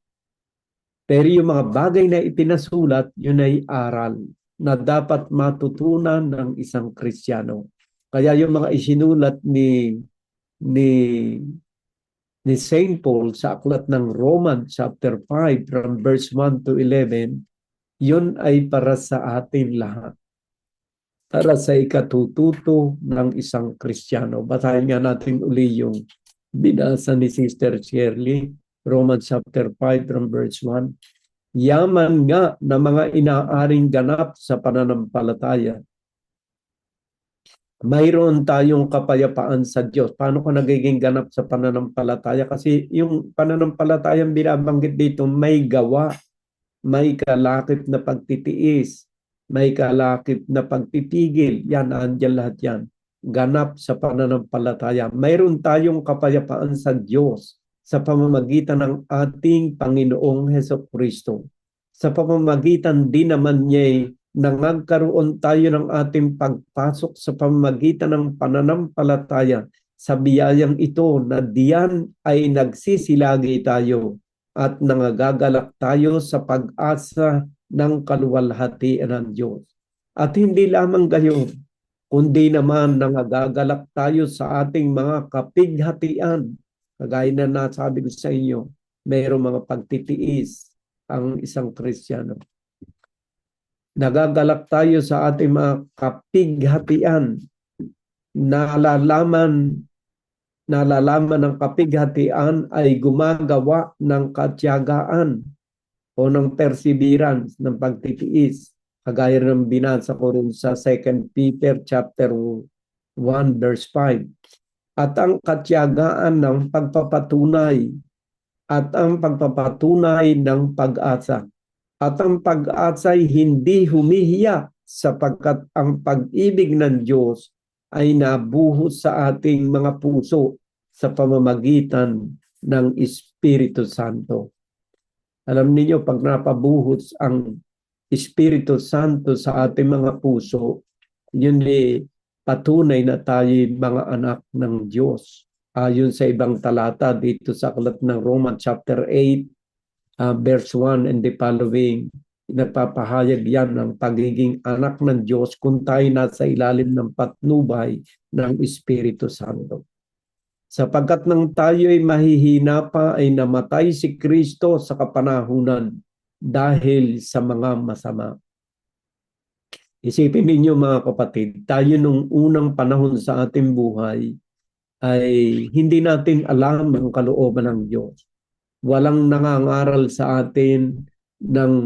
Pero yung mga bagay na ipinasulat, yun ay aral na dapat matutunan ng isang Kristiyano. Kaya yung mga isinulat ni Saint Paul sa aklat ng Romans chapter 5 from verse 1 to 11, yun ay para sa atin lahat. Para sa ikatututo ng isang Kristiyano. Basahin nga natin uli yung binasa ni Sister Shirley, Romans chapter 5 from verse 1. Yaman nga na mga inaaring ganap sa pananampalataya. Mayroon tayong kapayapaan sa Diyos. Paano ko nagiging ganap sa pananampalataya? Kasi yung pananampalatayang binabanggit dito may gawa, may kalakip na pagtitiis, may kalakip na pagpipigil. Yan, andyan lahat yan. Ganap sa pananampalataya. Mayroon tayong kapayapaan sa Diyos sa pamamagitan ng ating Panginoong Hesukristo. Sa pamamagitan din naman niya na nagkaroon tayo ng ating pagpasok sa pamamagitan ng pananampalataya sa biyayang ito na diyan ay nagsisilagi tayo at nangagagalak tayo sa pag-asa ng kaluwalhatian ng Diyos. At hindi lamang gayon, kundi naman nangagagalak tayo sa ating mga kapighatian. Kagaya na nasabi ko sa inyo, mayroong mga pagtitiis ang isang Kristiyano. Nagagalak tayo sa ating mga kapighatian. Nalalaman ng kapighatian ay gumagawa ng katiyagaan o ng perseverance, ng pagtitiis. Kagaya ng binasa ko rin sa 2 Peter chapter 1 verse 5. At ang katiyagaan ng pagpapatunay at ang pagpapatunay ng pag-asa. At ang pag-asa ay hindi humihiya sapagkat ang pag-ibig ng Diyos ay nabuhos sa ating mga puso sa pamamagitan ng Espiritu Santo. Alam niyo, pag napabuhos ang Espiritu Santo sa ating mga puso, yun ay patunay na tayo mga anak ng Diyos. Ayon sa ibang talata dito sa aklat ng Romans chapter 8, verse 1 and the following, nagpapahayag yan ng pagiging anak ng Diyos kung tayo nasa ilalim ng patnubay ng Espiritu Santo. Sapagkat nang tayo ay mahihina pa ay namatay si Kristo sa kapanahunan dahil sa mga masama. Isipin ninyo mga kapatid, tayo nung unang panahon sa ating buhay ay hindi natin alam ang kalooban ng Diyos. Walang nangangaral sa atin ng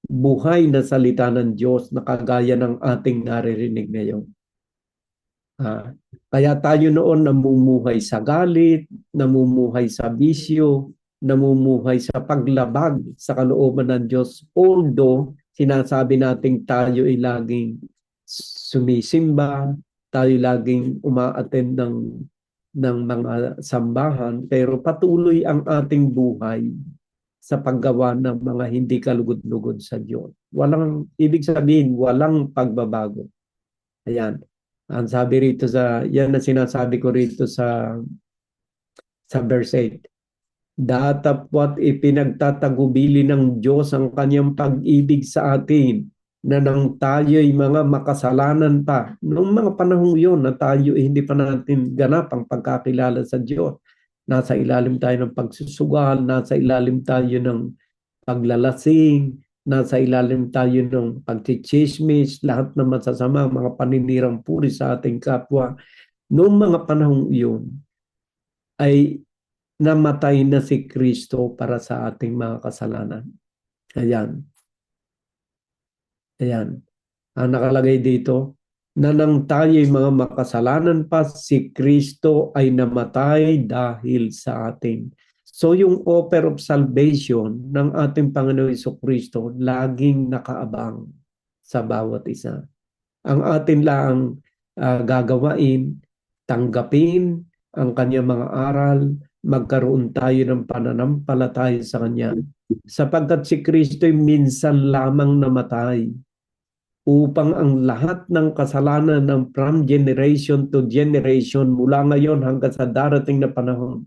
buhay na salita ng Diyos na kagaya ng ating naririnig ngayon. Kaya tayo noon namumuhay sa galit, namumuhay sa bisyo, namumuhay sa paglabag sa kalooban ng Diyos. Although sinasabi natin tayo ay laging sumisimba, tayo laging umaattend ng ng mga sambahan, pero patuloy ang ating buhay sa paggawa ng mga hindi kalugod-lugod sa Diyos. Ibig sabihin, walang pagbabago. Ayan. Ang sabi rito yan na sinasabi ko rito sa verse 8. Datapwat ipinagtatagubili ng Diyos ang kanyang pag-ibig sa atin na nang tayo'y mga makasalanan pa. Noong mga panahong yun na tayo hindi pa natin ganap ang pagkakilala sa Diyos. Nasa ilalim tayo ng pagsusugal, nasa ilalim tayo ng paglalasing, nasa ilalim tayo ng pagchichismis, lahat ng masasama, mga paninirang puri sa ating kapwa. Noong mga panahong iyon, ay namatay na si Kristo para sa ating mga kasalanan. Ayan. Ayan. Ang nakalagay dito, na nang tayo'y mga makasalanan pa, si Kristo ay namatay dahil sa atin. So yung offer of salvation ng ating Panginoon Jesucristo laging nakaabang sa bawat isa. Ang atin lang gagawain, tanggapin ang kanyang mga aral, magkaroon tayo ng pananampalataya sa kanya. Sapagkat si Kristo'y minsan lamang namatay upang ang lahat ng kasalanan ng from generation to generation mula ngayon hanggang sa darating na panahon,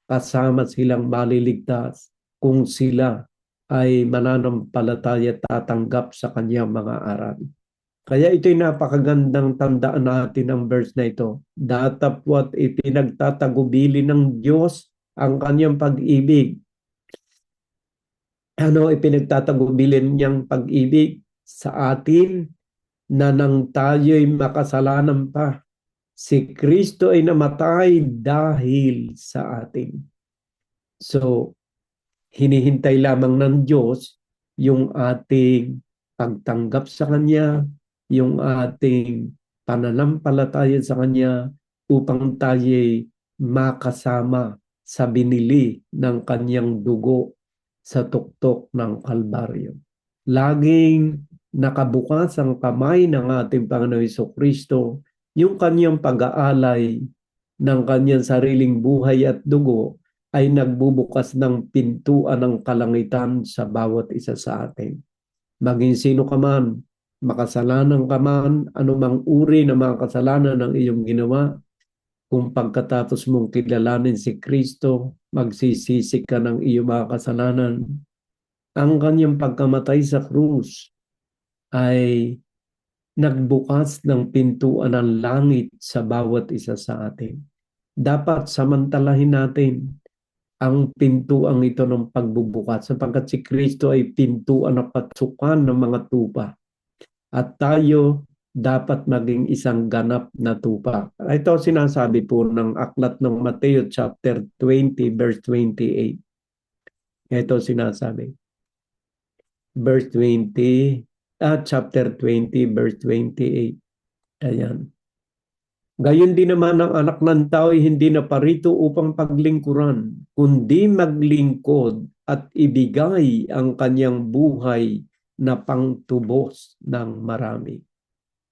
kasama silang maliligtas kung sila ay mananampalataya at tatanggap sa kanyang mga aral. Kaya ito'y napakagandang tandaan natin ang verse na ito. Datapwat ipinagtatagubili ng Diyos ang kanyang pag-ibig. Ano ipinagtatagubili niyang pag-ibig sa atin na nang tayo'y makasalanan pa? Si Kristo ay namatay dahil sa atin. So, hinihintay lamang ng Diyos yung ating pagtanggap sa Kanya, yung ating pananampalataya sa Kanya upang tayo'y makasama sa binili ng Kanyang dugo sa tuktok ng Kalbaryo. Laging nakabukas ang kamay ng ating Panginoon Jesucristo, yung Kanyang pag-aalay ng Kanyang sariling buhay at dugo ay nagbubukas ng pintuan ng kalangitan sa bawat isa sa atin. Maging sino ka man, makasalanan ka man, anumang uri ng mga kasalanan ng iyong ginawa, kung pagkatapos mong kilalanin si Kristo, magsisisi ka ng iyong mga kasalanan, ang kanyang pagkamatay sa krus ay nagbukas ng pintuan ng langit sa bawat isa sa atin. Dapat samantalahin natin ang pintuan ito ng pagbubukas sapagkat si Kristo ay pintuan na pasukan ng mga tupa. At tayo dapat maging isang ganap na tupa. Ito sinasabi po ng aklat ng Mateo chapter 20 verse 28. Ito sinasabi. Verse 20, chapter 20 verse 28. Ayan. Gayon din naman ang anak ng tao ay hindi naparito upang paglingkuran, kundi maglingkod at ibigay ang kanyang buhay na pangtubos ng marami.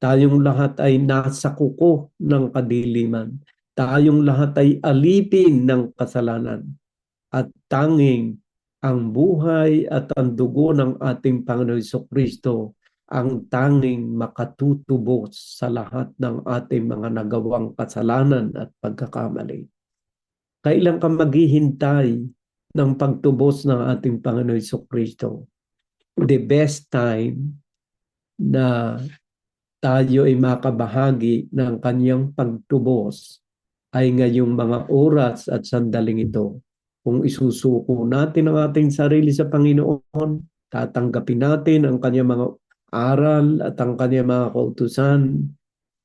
Tayong lahat ay nasa kuko ng kadiliman. Tayong lahat ay alipin ng kasalanan. At tanging ang buhay at ang dugo ng ating Panginoon Jesucristo ang tanging makatutubos sa lahat ng ating mga nagawang kasalanan at pagkakamali. Kailan ka maghihintay ng pagtubos ng ating Panginoon Jesucristo? The best time na tayo ay makabahagi ng kanyang pagtubos ay ngayong mga oras at sandaling ito. Kung isusuko natin ang ating sarili sa Panginoon, tatanggapin natin ang kanyang mga aral at ang kanyang mga kautusan,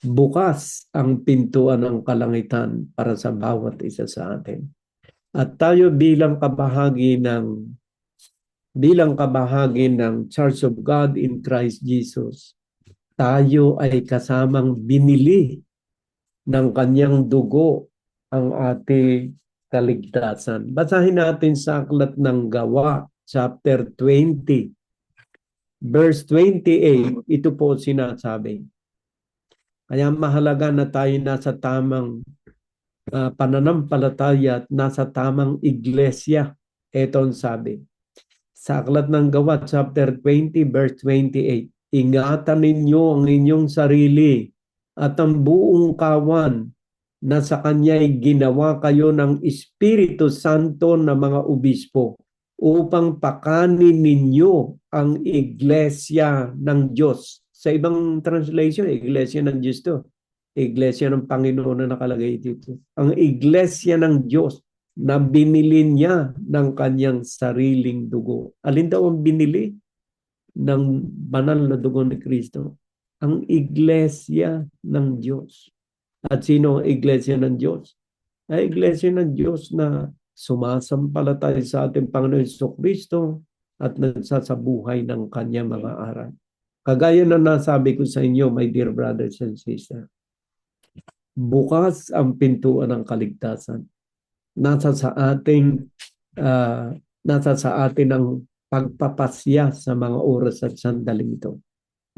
bukas ang pintuan ng kalangitan para sa bawat isa sa atin. At tayo bilang kabahagi ng Church of God in Christ Jesus, tayo ay kasamang binili ng kanyang dugo ang ating kaligtasan. Basahin natin sa aklat ng Gawa, chapter 20, verse 28. Ito po sinasabi. Kaya mahalaga na tayo nasa tamang pananampalataya at nasa tamang iglesia. Ito ang sabi. Sa Aklat ng Gawa, chapter 20, verse 28. Ingatan ninyo ang inyong sarili at ang buong kawan na sa kanya'y ginawa kayo ng Espiritu Santo na mga obispo upang pakanin ninyo ang iglesia ng Diyos. Sa ibang translation, iglesia ng Diyos to. Iglesia ng Panginoon na nakalagay dito. Ang iglesia ng Diyos na binili niya ng kanyang sariling dugo. Alin daw ang binili ng banal na dugo ni Kristo? Ang iglesia ng Diyos. At sino ang iglesia ng Diyos? Ay iglesia ng Diyos na sumasampalataya sa ating Panginoon Jesucristo at nagsasabuhay ng kanyang mga aral. Kagaya na nasabi ko sa inyo, my dear brothers and sisters, bukas ang pintuan ng kaligtasan. Nasa sa atin ang pagpapasya sa mga oras at sandaling ito.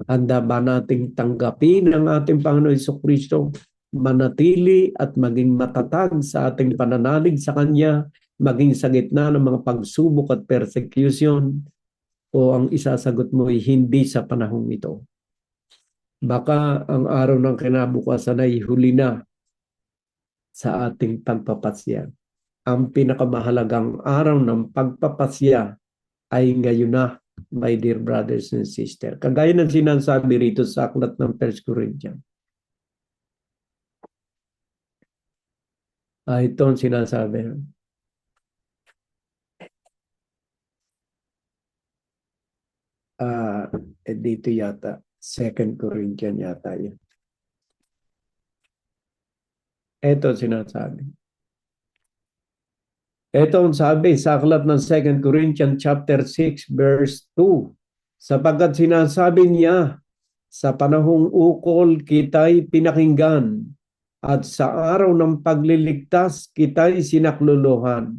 Handa ba nating tanggapin ang ating Panginoon Jesucristo, manatili at maging matatag sa ating pananalig sa Kanya, maging sa gitna ng mga pagsubok at persecution, o ang isasagot mo ay hindi sa panahong ito? Baka ang araw ng kinabukasan ay huli na sa ating pagpapasya. Ang pinakamahalagang araw ng pagpapasya ay ngayon na, my dear brothers and sisters. Kagaya ng sinasabi rito sa aklat ng 1 Corinthians. Ito ang sinasabi. Dito yata. 2 Corinthians yata yun. Ito sinasabi. Ito ang sabi sa aklat ng 2 Corinthians chapter 6 verse 2. Sapagkat sinasabi niya, sa panahong ukol kita'y pinakinggan at sa araw ng pagliligtas kita'y sinakluluhan.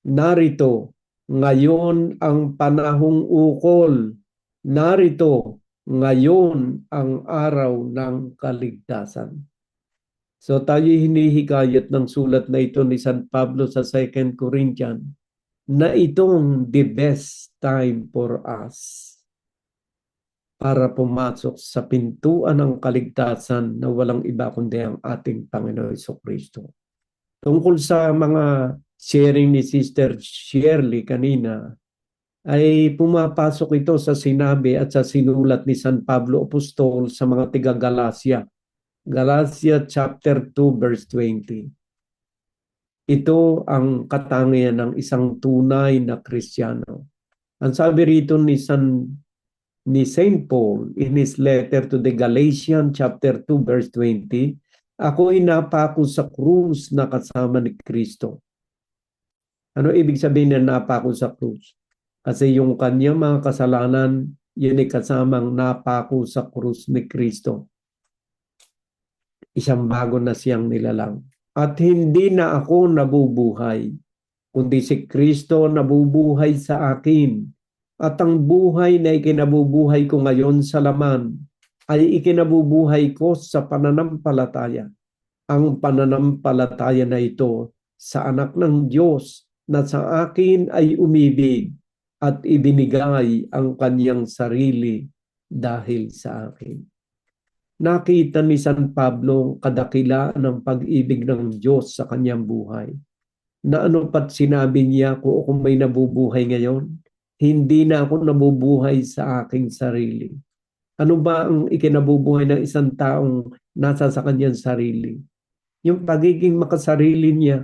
Narito, ngayon ang panahong ukol. Narito, ngayon ang araw ng kaligtasan. So tayo hinihikayat ng sulat na ito ni San Pablo sa 2 Corinthians na itong the best time for us para pumasok sa pintuan ng kaligtasan na walang iba kundi ang ating Panginoon Jesucristo. Tungkol sa mga sharing ni Sister Shirley kanina, ay pumapasok ito sa sinabi at sa sinulat ni San Pablo Apostol sa mga tiga-Galacia. Galatia chapter 2 verse 20. Ito ang katangian ng isang tunay na Kristiyano. Ang sabi rito ni Saint Paul in his letter to the Galatians chapter 2 verse 20, ako'y napako sa krus na kasama ni Kristo. Ano ibig sabihin na napako sa krus? Kasi yung kanyang mga kasalanan, yun ay kasamang napako sa krus ni Kristo. Isang bago na siyang nilalang. At hindi na ako nabubuhay, kundi si Kristo nabubuhay sa akin. At ang buhay na ikinabubuhay ko ngayon sa laman ay ikinabubuhay ko sa pananampalataya. Ang pananampalataya na ito sa anak ng Diyos na sa akin ay umibig at ibinigay ang kanyang sarili dahil sa akin. Nakita ni San Pablo kadakilaan ng pag-ibig ng Diyos sa kanyang buhay. Na ano pat sinabi niya ko kung may nabubuhay ngayon, hindi na ako nabubuhay sa aking sarili. Ano ba ang ikinabubuhay ng isang taong nasa sa kanyang sarili? Yung pagiging makasarili niya,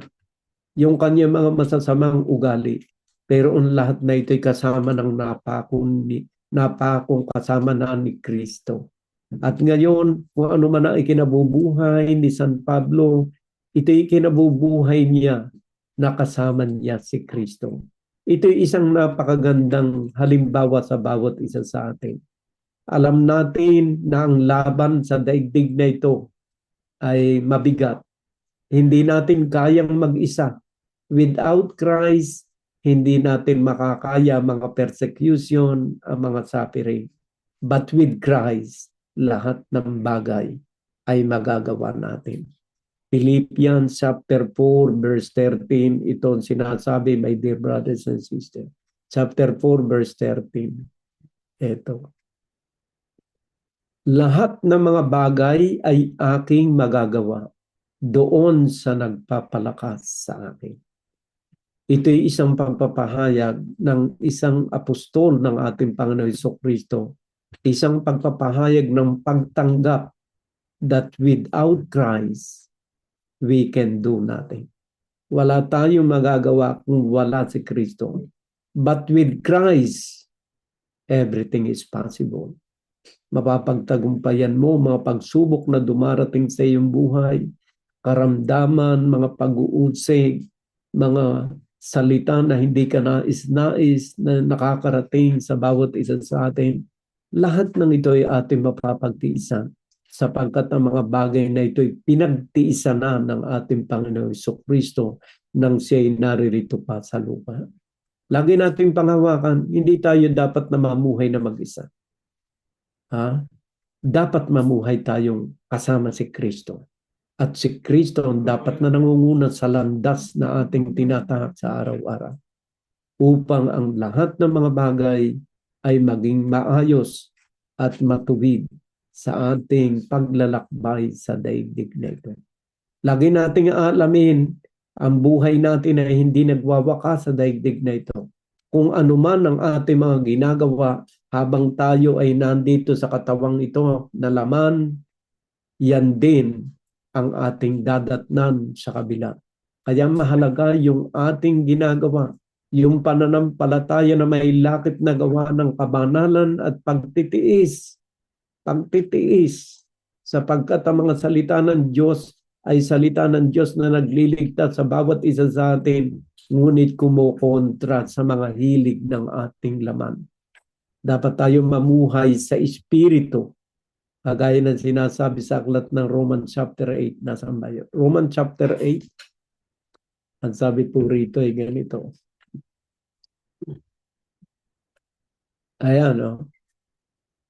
yung kanyang mga masasamang ugali. Pero ang lahat na ito'y kasama ng napakong kasama na ni Kristo. At ngayon, kung ano man ang ikinabubuhay ni San Pablo, ito'y ikinabubuhay niya na kasama niya si Kristo. Ito'y isang napakagandang halimbawa sa bawat isa sa atin. Alam natin na ang laban sa daigdig na ito ay mabigat. Hindi natin kayang mag-isa. Without Christ, hindi natin makakaya mga persecution, mga suffering. But with Christ, lahat ng bagay ay magagawa natin. Philippians chapter 4 verse 13, ito ang sinasabi, my dear brothers and sisters. Chapter 4 verse 13. Ito. Lahat ng mga bagay ay aking magagawa doon sa nagpapalakas sa akin. Ito'y isang pagpapahayag ng isang apostol ng ating Panginoon Jesucristo. Isang pagpapahayag ng pagtanggap that without Christ, we can do nothing. Wala tayong magagawa kung wala si Kristo. But with Christ, everything is possible. Mapapagtagumpayan mo mga pagsubok na dumarating sa iyong buhay, karamdaman, mga pag-uusig, mga salita na hindi ka nais-nais na nakakarating sa bawat isa sa atin. Lahat ng ito ay ating mapapagtiisan sapagkat ang mga bagay na ito ay pinagtiisan na ng ating Panginoon Jesucristo nang siya'y naririto pa sa lupa. Lagi nating panghawakan, hindi tayo dapat na mamuhay na mag-isa. Dapat mamuhay tayong kasama si Kristo. At si Kristo ang dapat na nangunguna sa landas na ating tinatahak sa araw-araw upang ang lahat ng mga bagay ay maging maayos at matuwid sa ating paglalakbay sa daigdig na ito. Lagi nating aalamin, ang buhay natin ay hindi nagwawakas sa daigdig na ito. Kung anuman ang ating mga ginagawa habang tayo ay nandito sa katawang ito na laman, yan din ang ating dadatnan sa kabila. Kaya mahalaga yung ating ginagawa, yung pananampalataya na may lakit na gawa ng kabanalan at pagtitiis. Pagtitiis, sapagkat ang mga salita ng Diyos ay salita ng Diyos na nagliligtas sa bawat isa sa atin, ngunit kumukontra sa mga hilig ng ating laman. Dapat tayo mamuhay sa Espiritu, kagaya ng sinasabi sa aklat ng Romans chapter 8. Nasaan ba yun? Romans chapter 8. Ang sabi po rito ay ganito. Ayan,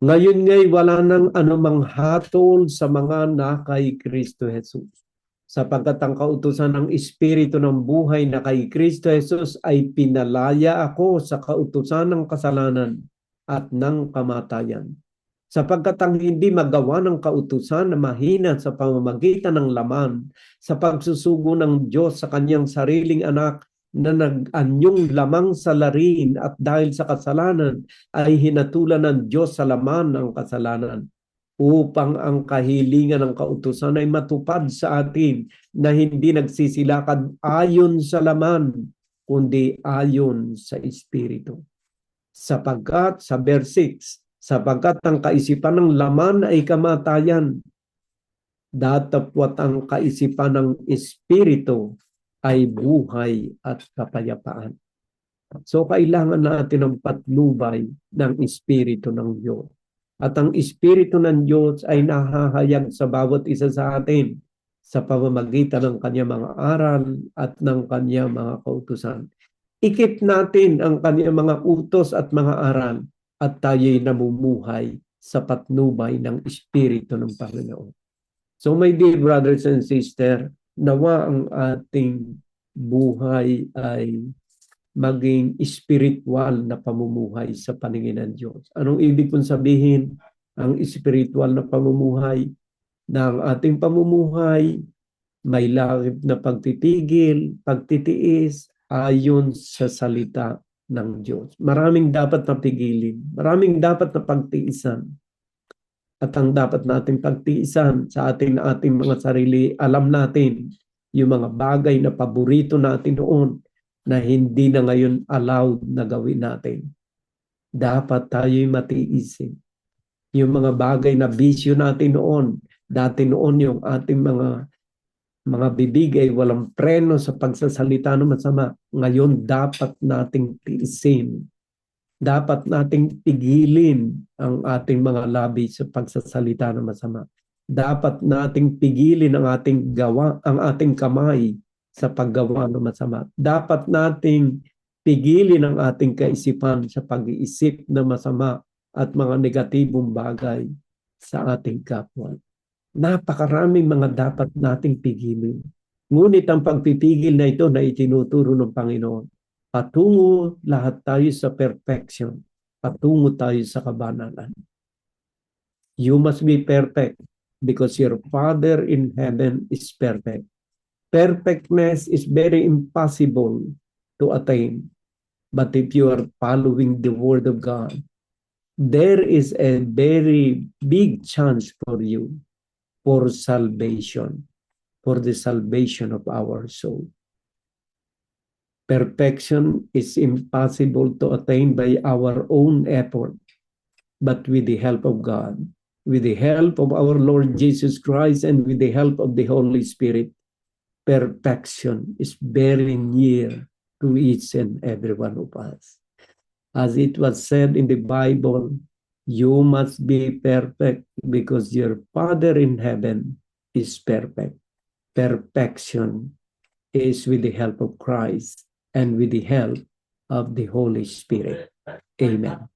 Ngayon nga'y wala nang anumang hatol sa mga na kay Kristo Jesus. Sapagkat ang kautusan ng Espiritu ng buhay na kay Kristo Jesus ay pinalaya ako sa kautusan ng kasalanan at ng kamatayan. Sapagkat ang hindi magawa ng kautusan na mahina sa pamamagitan ng laman sa pagsusugo ng Diyos sa kanyang sariling anak na nag-anyong lamang sa larin at dahil sa kasalanan ay hinatulan ng Diyos sa laman ng kasalanan upang ang kahilingan ng kautusan ay matupad sa atin na hindi nagsisilakad ayon sa laman kundi ayon sa Espiritu. Sapagkat, sa verse 6, sapagkat ang kaisipan ng laman ay kamatayan, datapwat ang kaisipan ng Espiritu ay buhay at kapayapaan. So kailangan natin ng patnubay ng Espiritu ng Diyos. At ang Espiritu ng Diyos ay nahahayag sa bawat isa sa atin sa pamamagitan ng kanyang mga aral at ng kanyang mga kautusan. Ikip natin ang kanyang mga utos at mga aral at tayo'y namumuhay sa patnubay ng Espiritu ng Panginoon. So my dear brothers and sisters, nawa ang ating buhay ay maging spiritual na pamumuhay sa paningin ng Diyos. Anong ibig pong sabihin? Ang spiritual na pamumuhay, na ang ating pamumuhay may lakip na pagtitigil, pagtitiis ayon sa salita ng Diyos. Maraming dapat na pigilin, maraming dapat na pagtiisan. At ang dapat nating pagtiisan sa ating mga sarili, alam natin yung mga bagay na paborito natin noon na hindi na ngayon allowed na gawin natin. Dapat tayo'y matiisin. Yung mga bagay na bisyo natin noon, dati noon yung ating mga bibig ay walang preno sa pagsasalita ng masama. Ngayon dapat nating tiisin. Dapat nating pigilin ang ating mga labi sa pagsasalita ng masama. Dapat nating pigilin ang ating kamay sa paggawa ng masama. Dapat nating pigilin ang ating kaisipan sa pag-iisip ng masama at mga negatibong bagay sa ating kapwa. Napakaraming mga dapat nating pigilin. Ngunit ang pagpipigil na ito na itinuturo ng Panginoon, patungo lahat tayo sa perfection, patungo tayo sa kabanalan. You must be perfect because your Father in heaven is perfect. Perfectness is very impossible to attain. But if you are following the Word of God, there is a very big chance for you for salvation, for the salvation of our soul. Perfection is impossible to attain by our own effort, but with the help of God, with the help of our Lord Jesus Christ, and with the help of the Holy Spirit, perfection is very near to each and every one of us. As it was said in the Bible, you must be perfect because your Father in heaven is perfect. Perfection is with the help of Christ and with the help of the Holy Spirit. Amen.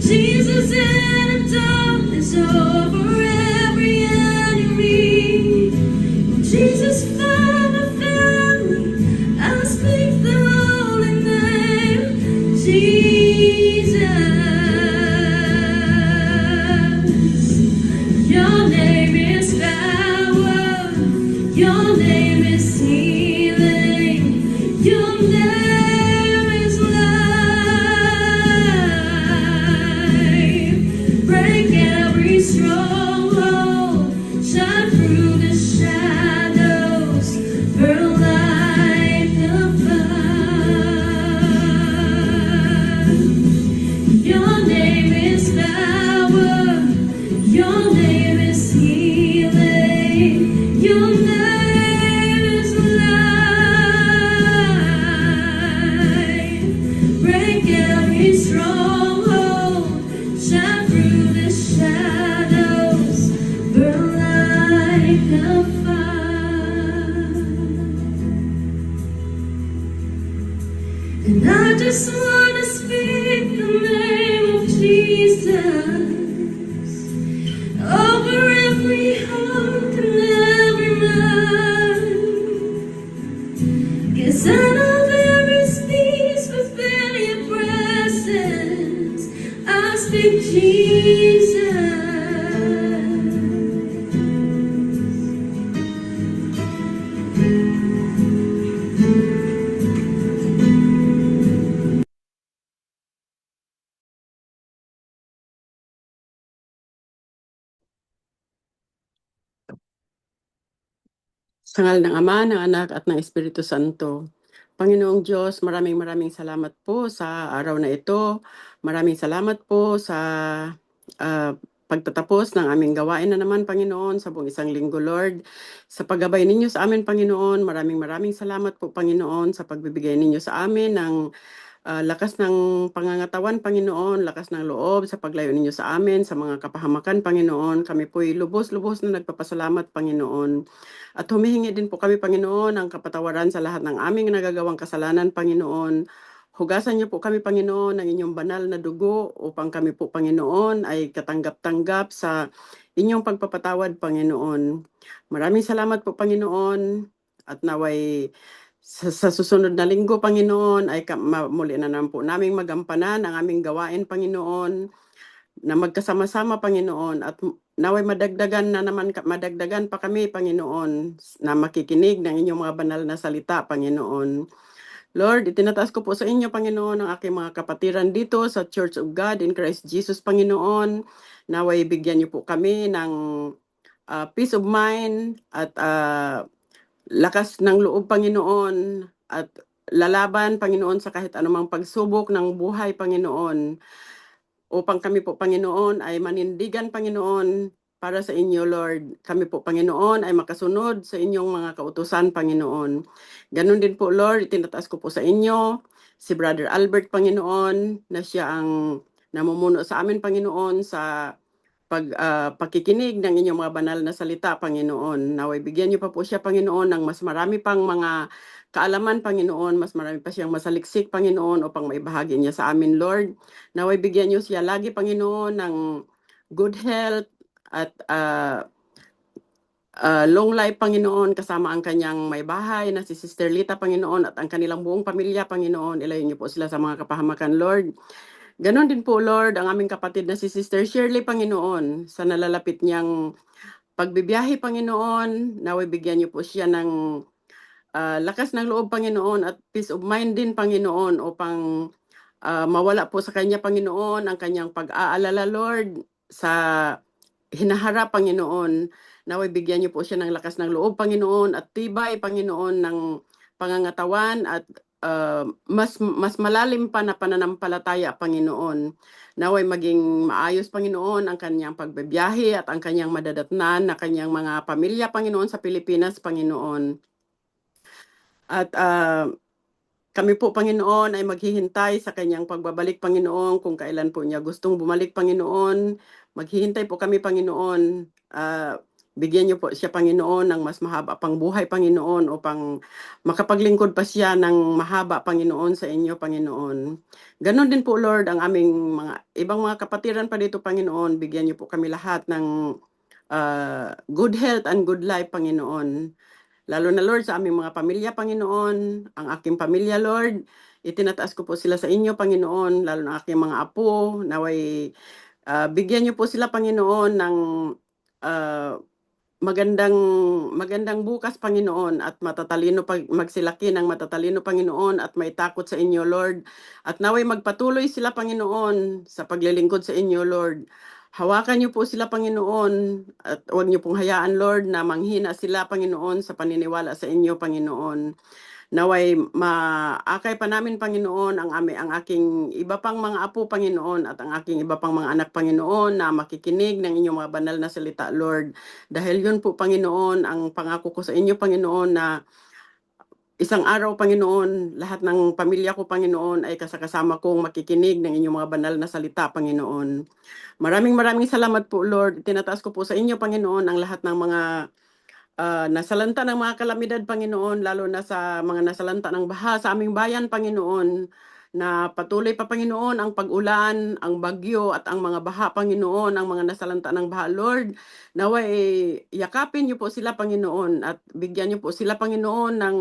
Jesus in the darkness over stronghold, shine through the shadows, burn like a fire. Your name is power, your name is healing, your name is life. Break every stronghold, shine through the shadows, burn like a fire. And I just want to speak the name of Jesus over every heart and every mind. 'Cause I know there is peace within your presence. I speak Jesus. Sa ngalan ng Ama, ng Anak, at ng Espiritu Santo. Panginoong Diyos, maraming salamat po sa araw na ito. Maraming salamat po sa pagtatapos ng aming gawain na naman, Panginoon, sa buong isang linggo, Lord. Sa paggabay ninyo sa amin, Panginoon, maraming salamat po, Panginoon, sa pagbibigay ninyo sa amin ng lakas ng pangangatawan, Panginoon, lakas ng loob sa paglayo ninyo sa amin, sa mga kapahamakan, Panginoon. Kami po'y lubos-lubos na nagpapasalamat, Panginoon. At humihingi din po kami, Panginoon, ng kapatawaran sa lahat ng aming nagagawang kasalanan, Panginoon. Hugasan niyo po kami, Panginoon, ng inyong banal na dugo upang kami po, Panginoon, ay katanggap-tanggap sa inyong pagpapatawad, Panginoon. Maraming salamat po, Panginoon, at naway sa susunod na linggo, Panginoon, ay muli na naman po naming magampanan ang aming gawain, Panginoon, na magkasama-sama, Panginoon, at naway madagdagan pa kami, Panginoon, na makikinig ng inyong mga banal na salita, Panginoon. Lord, itinataas ko po sa inyo, Panginoon, ang aking mga kapatiran dito sa Church of God in Christ Jesus, Panginoon. Naway bigyan niyo po kami ng peace of mind at lakas ng loob, Panginoon, at lalaban, Panginoon, sa kahit anumang pagsubok ng buhay, Panginoon, upang kami po, Panginoon, ay manindigan, Panginoon, para sa inyo, Lord. Kami po, Panginoon, ay makasunod sa inyong mga kautusan, Panginoon. Ganon din po, Lord, itinataas ko po sa inyo si Brother Albert, Panginoon, na siya ang namumuno sa amin, Panginoon, sa pakikinig ng inyong mga banal na salita, Panginoon. Naway bigyan niyo pa po siya, Panginoon, ng mas marami pang mga kaalaman, Panginoon, mas marami pa siyang masaliksik, Panginoon, upang maibahagi niya sa amin, Lord. Naway bigyan niyo siya lagi, Panginoon, ng good health at long life, Panginoon, kasama ang kanyang may bahay na si Sister Lita, Panginoon, at ang kanilang buong pamilya, Panginoon. Ilayo niyo po sila sa mga kapahamakan, Lord. Ganon din po, Lord, ang aming kapatid na si Sister Shirley, Panginoon, sa nalalapit niyang pagbibiyahe, Panginoon. Naway bigyan niyo po siya ng lakas ng loob, Panginoon, at peace of mind din, Panginoon, upang mawala po sa kanya, Panginoon, ang kanyang pag-aalala, Lord, sa hinaharap, Panginoon. Naway bigyan niyo po siya ng lakas ng loob, Panginoon, at tibay, Panginoon, ng pangangatawan at mas malalim pa na pananampalataya, Panginoon. Naway maging maayos, Panginoon, ang kanyang pagbibiyahe at ang kanyang madadatnan na kanyang mga pamilya, Panginoon, sa Pilipinas, Panginoon. At kami po, Panginoon, ay maghihintay sa kanyang pagbabalik, Panginoon, kung kailan po niya gustong bumalik, Panginoon. Maghihintay po kami, Panginoon. Bigyan niyo po siya, Panginoon, ng mas mahaba pang buhay, Panginoon, upang makapaglingkod pa siya ng mahaba, Panginoon, sa inyo, Panginoon. Ganon din po, Lord, ang aming ibang mga kapatiran pa dito, Panginoon. Bigyan niyo po kami lahat ng good health and good life, Panginoon. Lalo na, Lord, sa aming mga pamilya, Panginoon, ang aking pamilya, Lord, itinataas ko po sila sa inyo, Panginoon, lalo na aking mga apo, naway bigyan niyo po sila, Panginoon, ng magandang bukas, Panginoon, at matatalino magsilaki ng matatalino, Panginoon, at may takot sa inyo, Lord. At naway magpatuloy sila, Panginoon, sa paglilingkod sa inyo, Lord, Hawakan niyo po sila, Panginoon, at huwag niyo pong hayaan, Lord, na manghina sila, Panginoon, sa paniniwala sa inyo, Panginoon. Naway maakay pa namin, Panginoon, ang aking iba pang mga apo, Panginoon, at ang aking iba pang mga anak, Panginoon, na makikinig ng inyong mga banal na salita, Lord. Dahil yun po, Panginoon, ang pangako ko sa inyo, Panginoon, na isang araw, Panginoon, lahat ng pamilya ko, Panginoon, ay kasama kong makikinig ng inyong mga banal na salita, Panginoon. Maraming maraming salamat po, Lord. Tinataas ko po sa inyo, Panginoon, ang lahat ng mga nasalanta ng mga kalamidad, Panginoon, lalo na sa mga nasalanta ng baha sa aming bayan, Panginoon, na patuloy pa, Panginoon, ang pag-ulan, ang bagyo at ang mga baha, Panginoon, ang mga nasalanta ng baha, Lord. Naway yakapin niyo po sila, Panginoon, at bigyan niyo po sila, Panginoon, ng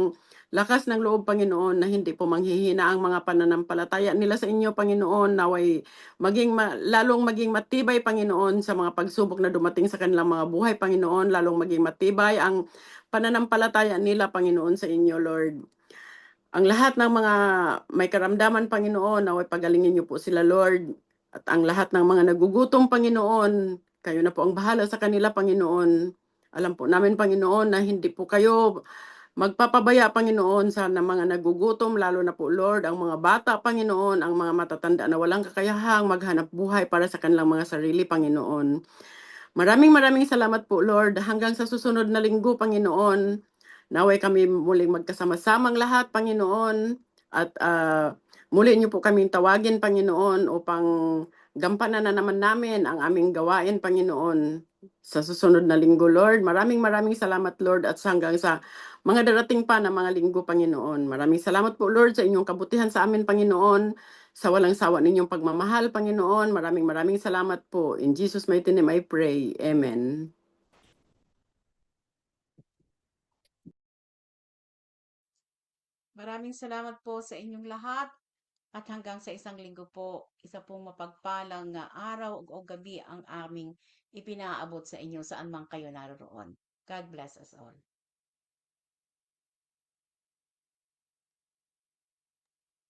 lakas ng loob, Panginoon, na hindi po manghihina ang mga pananampalataya nila sa inyo, Panginoon. Naway lalong maging matibay, Panginoon, sa mga pagsubok na dumating sa kanilang mga buhay, Panginoon. Lalong maging matibay ang pananampalataya nila, Panginoon, sa inyo, Lord. Ang lahat ng mga may karamdaman, Panginoon, naway pagalingin niyo po sila, Lord. At ang lahat ng mga nagugutom, Panginoon, kayo na po ang bahala sa kanila, Panginoon. Alam po namin, Panginoon, na hindi po kayo magpapabaya, Panginoon, sa mga nagugutom, lalo na po, Lord, ang mga bata, Panginoon, ang mga matatanda na walang kakayahang maghanap buhay para sa kanilang mga sarili, Panginoon. Maraming maraming salamat po, Lord. Hanggang sa susunod na linggo, Panginoon, naway kami muling magkasama-samang lahat, Panginoon, at muli niyo po kaming tawagin, Panginoon, upang gampanan na naman namin ang aming gawain, Panginoon, sa susunod na linggo, Lord. Maraming maraming salamat, Lord, at hanggang sa mga darating pa na mga linggo, Panginoon. Maraming salamat po, Lord, sa inyong kabutihan sa amin, Panginoon, sa walang sawa ninyong pagmamahal, Panginoon. Maraming maraming salamat po. In Jesus' mighty name I pray. Amen. Maraming salamat po sa inyong lahat at hanggang sa isang linggo po, isa pong mapagpalang araw o gabi ang aming ipinaabot sa inyo saan man kayo naroon. God bless us all.